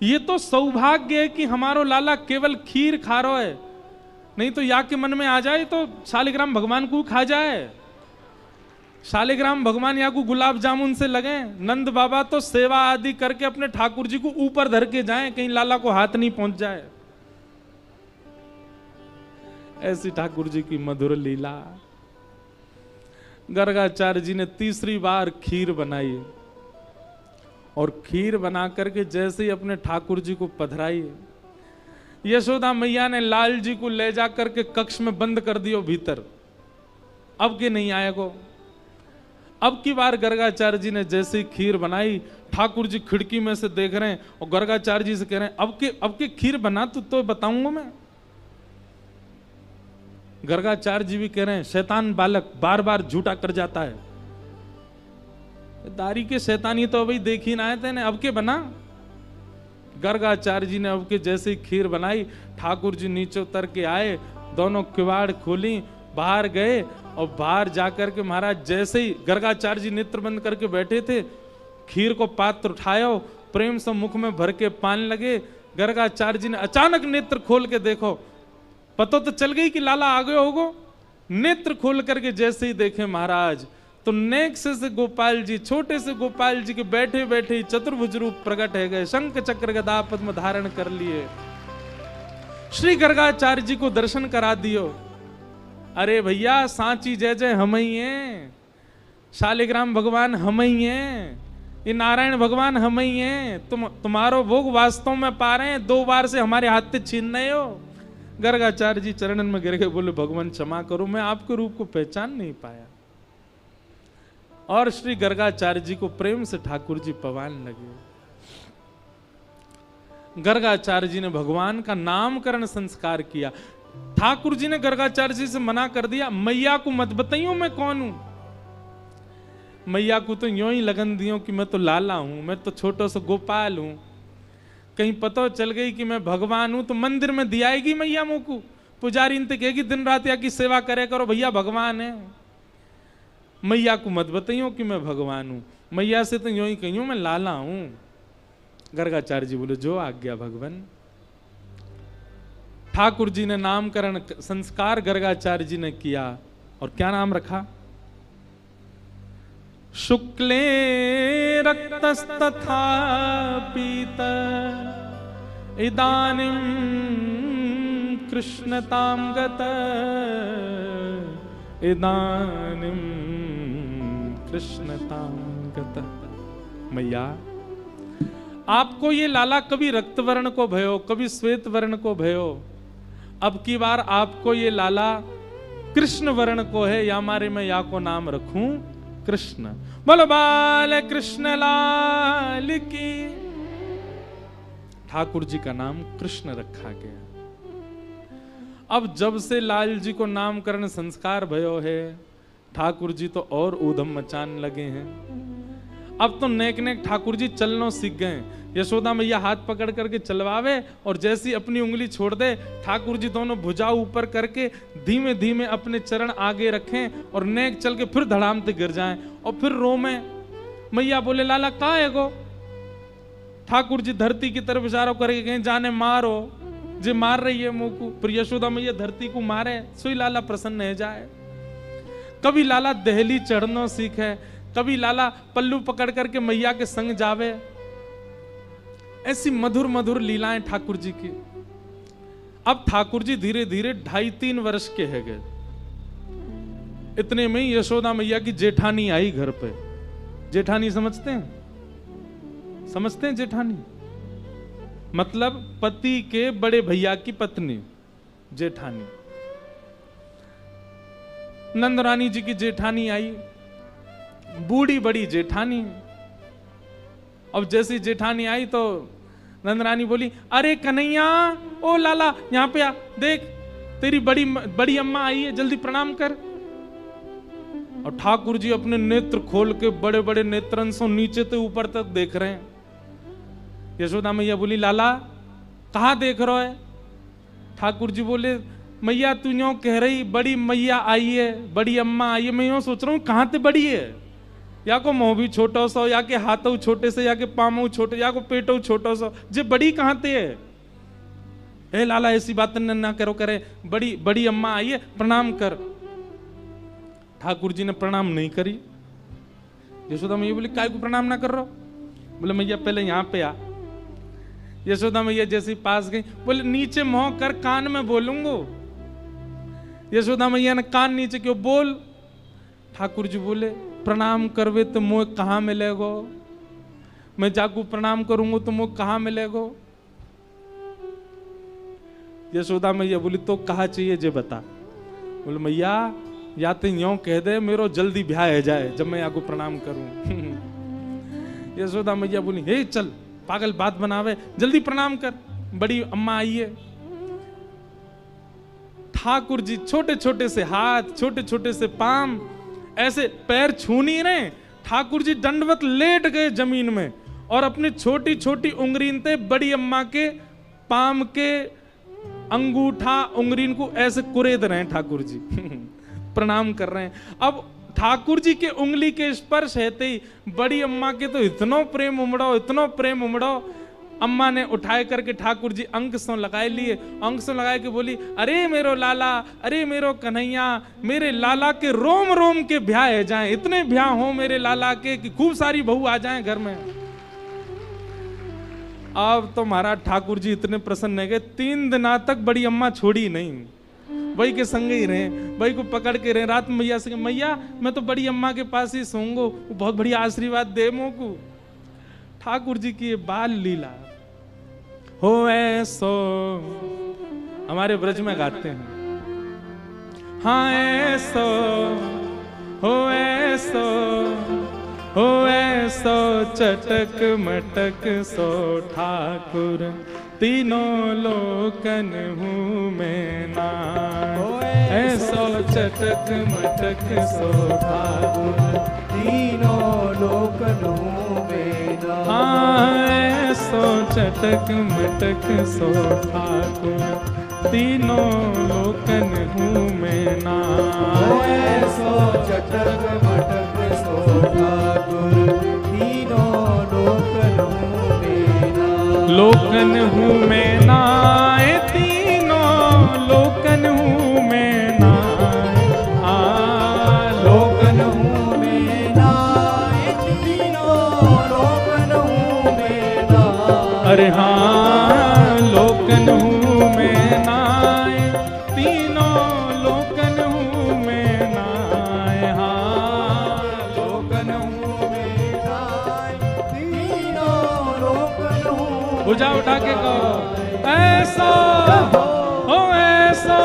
ये तो सौभाग्य है कि हमारो लाला केवल खीर खा रहा है, नहीं तो या के मन में आ जाए तो शालिग्राम भगवान को खा जाए। शालिग्राम भगवान या को गुलाब जामुन से लगे, नंद बाबा तो सेवा आदि करके अपने ठाकुर जी को ऊपर धर के जाएं, कहीं लाला को हाथ नहीं पहुंच जाए। ऐसी ठाकुर जी की मधुर लीला। गर्गाचार्य जी ने तीसरी बार खीर बनाई, और खीर बना करके जैसे ही अपने ठाकुर जी को पधराई, यशोदा मैया ने लाल जी को ले जा करके कक्ष में बंद कर दियो भीतर, अब के नहीं आएगो। अब की बार गर्गाचार्य जी ने जैसे ही खीर बनाई, ठाकुर जी खिड़की में से देख रहे हैं और गर्गाचार्य जी से कह रहे हैं, अब के खीर बना तो बताऊंगा मैं। गर्गाचार्य जी भी कह रहे हैं, शैतान बालक बार बार झूठा कर जाता है, दारी के शैतानी तो अभी देख ही ना आए थे, अब के बना। गर्गाचार्य जी ने अब के जैसे ही खीर बनाई, ठाकुर जी नीचे उतर के आए, दोनों किवाड़ खोली, बाहर गए, और बाहर जाकर के महाराज जैसे ही गर्गाचार्य जी नेत्र बंद करके बैठे थे, खीर को पात्र उठायो, प्रेम से मुख में भर के पान लगे। गर्गाचार्य जी ने अचानक नेत्र खोल के देखो, पता तो चल गई कि लाला आ गए होगो। नेत्र खोल करके जैसे ही देखे महाराज, तो नेक से गोपाल जी, छोटे से गोपाल जी के बैठे बैठे ही चतुर्भुज रूप प्रकट है गए, शंख चक्र गदा पद्म धारण कर लिए। श्री गर्गाचार्य जी को दर्शन करा दियो। अरे भैया, सांची जय जय हम ही हैं, शालिग्राम भगवान हम ही हैं, ये नारायण भगवान हम ही हैं, तुम्हारो भोग वास्तव में पा रहे हैं, 2 बार से हमारे हाथ से छीन रहे हो। गर्गाचार्य जी चरणन में गिर गए, बोले, भगवान क्षमा करो, मैं आपके रूप को पहचान नहीं पाया। और श्री गर्गाचार्य जी को प्रेम से ठाकुर जी पवान लगे। गर्गाचार्य जी ने भगवान का नामकरण संस्कार किया। ठाकुर जी ने गर्गाचार्य जी से मना कर दिया, मैया को मत बताइयो मैं कौन हूं। मैया को तो यूं ही लगन दियो कि मैं तो लाला हूं, मैं तो छोटा सा गोपाल हूं, कहीं पता चल गई कि मैं भगवान हूं तो मंदिर में दियाएगी मैया मुंह को, पुजारी इनते कहेगी दिन रात या की सेवा करे करो, भैया भगवान है। मैया को मत बताइयो कि मैं भगवान हूं, मैया से तो यूं ही कहियो मैं लाला हूं। गर्गाचार्य जी बोले, जो आज्ञा भगवान। ठाकुर जी ने नामकरण संस्कार गर्गाचार्य जी ने किया, और क्या नाम रखा? शुक्ले रक्तस्तथा पीत इदानीं कृष्णतां गत, इदानीं कृष्णतां गत। मैया, आपको ये लाला कभी रक्त वर्ण को भयो, कभी श्वेत वर्ण को भयो, अब की बार आपको ये लाला कृष्ण वर्ण को है, या मारे मैं या को नाम रखूं कृष्ण। बोलो बाल कृष्ण लाल की। ठाकुर जी का नाम कृष्ण रखा गया। अब जब से लाल जी को नामकरण संस्कार भयो है, ठाकुर जी तो और ऊधम मचान लगे हैं। अब तो नेक नेक ठाकुर जी चलनो सीख गए। यशोदा मैया हाथ पकड़ करके चलवावे और जैसी अपनी उंगली छोड़ दे, ठाकुर जी दोनों भुजा ऊपर करके धीमे धीमे अपने चरण आगे रखें और नेक चल के फिर धड़ामते गिर जाएं और फिर रोमे। मैया बोले लाला कहाँ है गो? ठाकुर जी धरती की तरफ इशारा करके गए, जाने मारो जे मार रही है मुंह को। फिर यशोदा मैया धरती को मारे, सोई लाला प्रसन्न है जाए। कभी लाला दहली चढ़नो सीखे, कभी लाला पल्लू पकड़ करके मैया के संग जावे। ऐसी मधुर मधुर लीलाएं ठाकुर जी की। अब ठाकुर जी धीरे धीरे 2.5-3 वर्ष के है गए। इतने में ही यशोदा मैया की जेठानी आई घर पे। जेठानी समझते हैं? समझते हैं जेठानी मतलब पति के बड़े भैया की पत्नी जेठानी। नंदरानी जी की जेठानी आई, बूढ़ी बड़ी जेठानी। अब जैसी जेठानी आई तो नंदरानी बोली, अरे कन्हैया, ओ लाला यहाँ पे आ, देख तेरी बड़ी अम्मा आई है, जल्दी प्रणाम कर। और ठाकुर जी अपने नेत्र खोल के बड़े बड़े नेत्रन से नीचे से ऊपर तक देख रहे हैं। यशोदा मैया बोली, लाला कहाँ देख रहे है? ठाकुर जी बोले, मैया तू यूं कह रही बड़ी मैया आई है, बड़ी अम्मा आई है, मैं यूं सोच रहा हूँ कहाँ ते बड़ी है? या को मुंह भी छोटो सो, या के हाथों छोटे से, या के पामों छोटे, या को पेटों छोटो सो, जे बड़ी कहाँ ते है? ए लाला ऐसी बात ना करो, करे बड़ी अम्मा आई है, प्रणाम कर। ठाकुर जी ने प्रणाम नहीं करी। यशोदा मैया बोली, काय को प्रणाम ना कर रहा? बोले मैया पहले यहाँ पे आ। यशोदा मैया जैसी पास गई, बोले नीचे मुंह कर, कान में बोलूंगो। यशोदा मैया ने कान नीचे क्यों, बोल। ठाकुर जी बोले, प्रणाम करवे तो मुंह कहाँ मिलेगो? मैं जाकू प्रणाम करूंगो तो मुंह कहाँ मिलेगो? यशोदा मैया बोली, तो कहा चाहिए जे बता। बोले मैया या तो यूं कह दे मेरो जल्दी ब्याह है जाए जब मैं आपको प्रणाम करूं। यशोदा मैया बोली, हे चल पागल बात बनावे, जल्दी प्रणाम कर, बड़ी अम्मा आई है। ठाकुर जी छोटे छोटे से हाथ, छोटे छोटे से पाम, ऐसे पैर छू नहीं रहे। ठाकुर जी दंडवत लेट गए जमीन में और अपनी छोटी छोटी उंगलीन ते बड़ी अम्मा के पाम के अंगूठा उंगलीन को ऐसे कुरेद रहे हैं। ठाकुर जी प्रणाम कर रहे हैं। अब ठाकुर जी के उंगली के स्पर्श हेते ही बड़ी अम्मा के तो इतनो प्रेम उमड़ो, इतनो प्रेम उमड़ो। अम्मा ने उठाए करके ठाकुर जी अंक सो लगाए लिए, अंक सो लगाए के बोली, अरे मेरो लाला, अरे मेरो कन्हैया, मेरे लाला के रोम रोम के ब्याह है जाए, इतने ब्याह हो मेरे लाला के कि खूब सारी बहू आ जाएं घर में। अब तो महाराज ठाकुर जी इतने प्रसन्न है गए, 3 दिना तक बड़ी अम्मा छोड़ी नहीं, वही के संग ही रहे, वही को पकड़ के रहे। रात मैया से, मैया मैं तो बड़ी अम्मा के पास ही सोऊंगो, वो बहुत बढ़िया आशीर्वाद दे मो को। ठाकुर जी की ये बाल लीला हो ऐसो, हमारे ब्रज में गाते हैं। हाँ ऐसो हो, ऐसो हो, ऐसो चटक मटक सो ठाकुर, तीनों लोकन हूँ मैं ना। ऐसो चटक मटक सो ठाकुर, तीनों लोकन हूँ मैं ना। हाँ ऐसो चटक मटक सो ठाकुर, तीनों लोकन हूँ मैं ना। ऐसो चटक मटक सो ठाकुर, तीनों लोकन हूँ मैं ना। लोकन हूँ मैं ना, तीनों लोकन हूँ मैं ना। लोकन हूँ मैं ना, तीनों लोकन हूँ मैं ना। अरे हाँ लोकन हूँ मैं ना, तीनों लोकन हूँ मैं ना। हाँ लोकन हूँ मैं ना, तीनों लोकन हूँ। भुजा उठा के कहो, ऐसो हो ऐसो,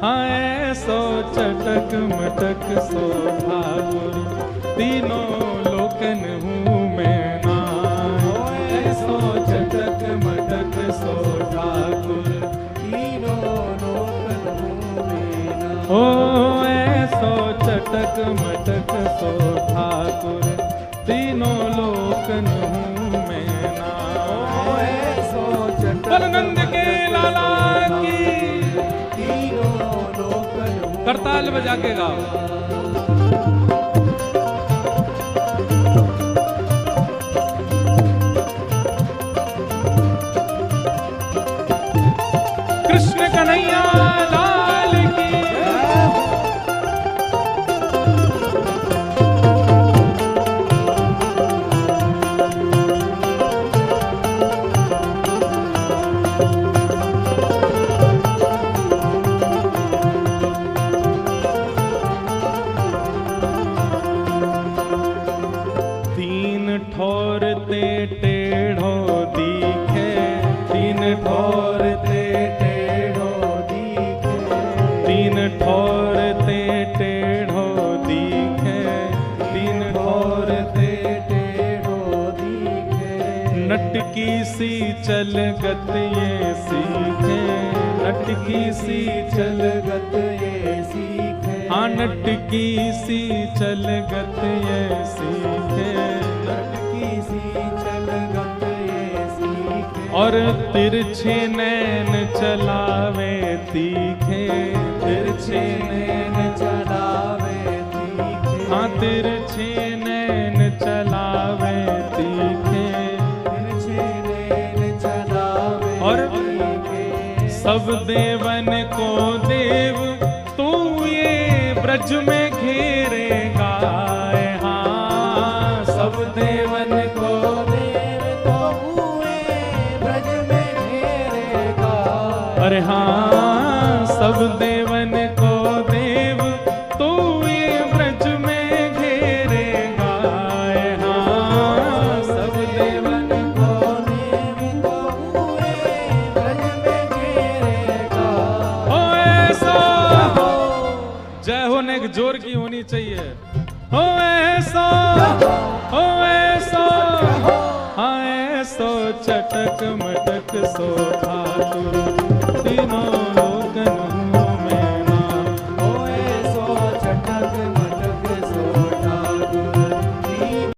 हाँ ऐसो चटक मटक सो ठाकुर तीनों लोकन हूँ मैं नाय। ऐसो चटक मटक सो ठाकुर तीनों लोकन हूँ मैं नाय। ओ ऐसो चटक मटक सो ठाकुर तीनों लोकन हूँ मैं नाय। ऐसो चटक बलनंद के लाला की तीनों लोकन हूँ। करताल बजा के गाओ। कृष्ण कन्हैया लाल की तीन ठोर ते टेढ़ो दिखे, तीन ठोर ते टेढ़ो दिखे, तीन ठोर ते टेढ़ो दिखे, तीन ठोर ते टेढ़ो दिखे। नटकी सी चलगत ये सीखे, नटकी सी चलगत ये सीखे। हाँ नटकी सी चलगत ये सीखे, नटकी सी चलगत ये सीखे। और तिरछे नैन चलावे तीखे, तिरछे नैन चलावे तीखे। हाँ तिरछे नैन चलावे तीखे। तिरछे नैन चलावे और तीखे। सब देवन को देव तू ये ब्रज में घेरेगा। हाँ सब देवन को देव तो हुए ब्रज में घेरेगा। अरे हाँ सब देवन को देव तू ये ब्रज में घेरेगा। हाँ सब देवन को देव तो हुए ब्रज में घेरेगा। ओ ऐसा जय होने की जोर की होनी चाहिए। ओ ऐसा ओ ऐसा हाँ ऐसो चटक मटक सो ठाकुर तीनों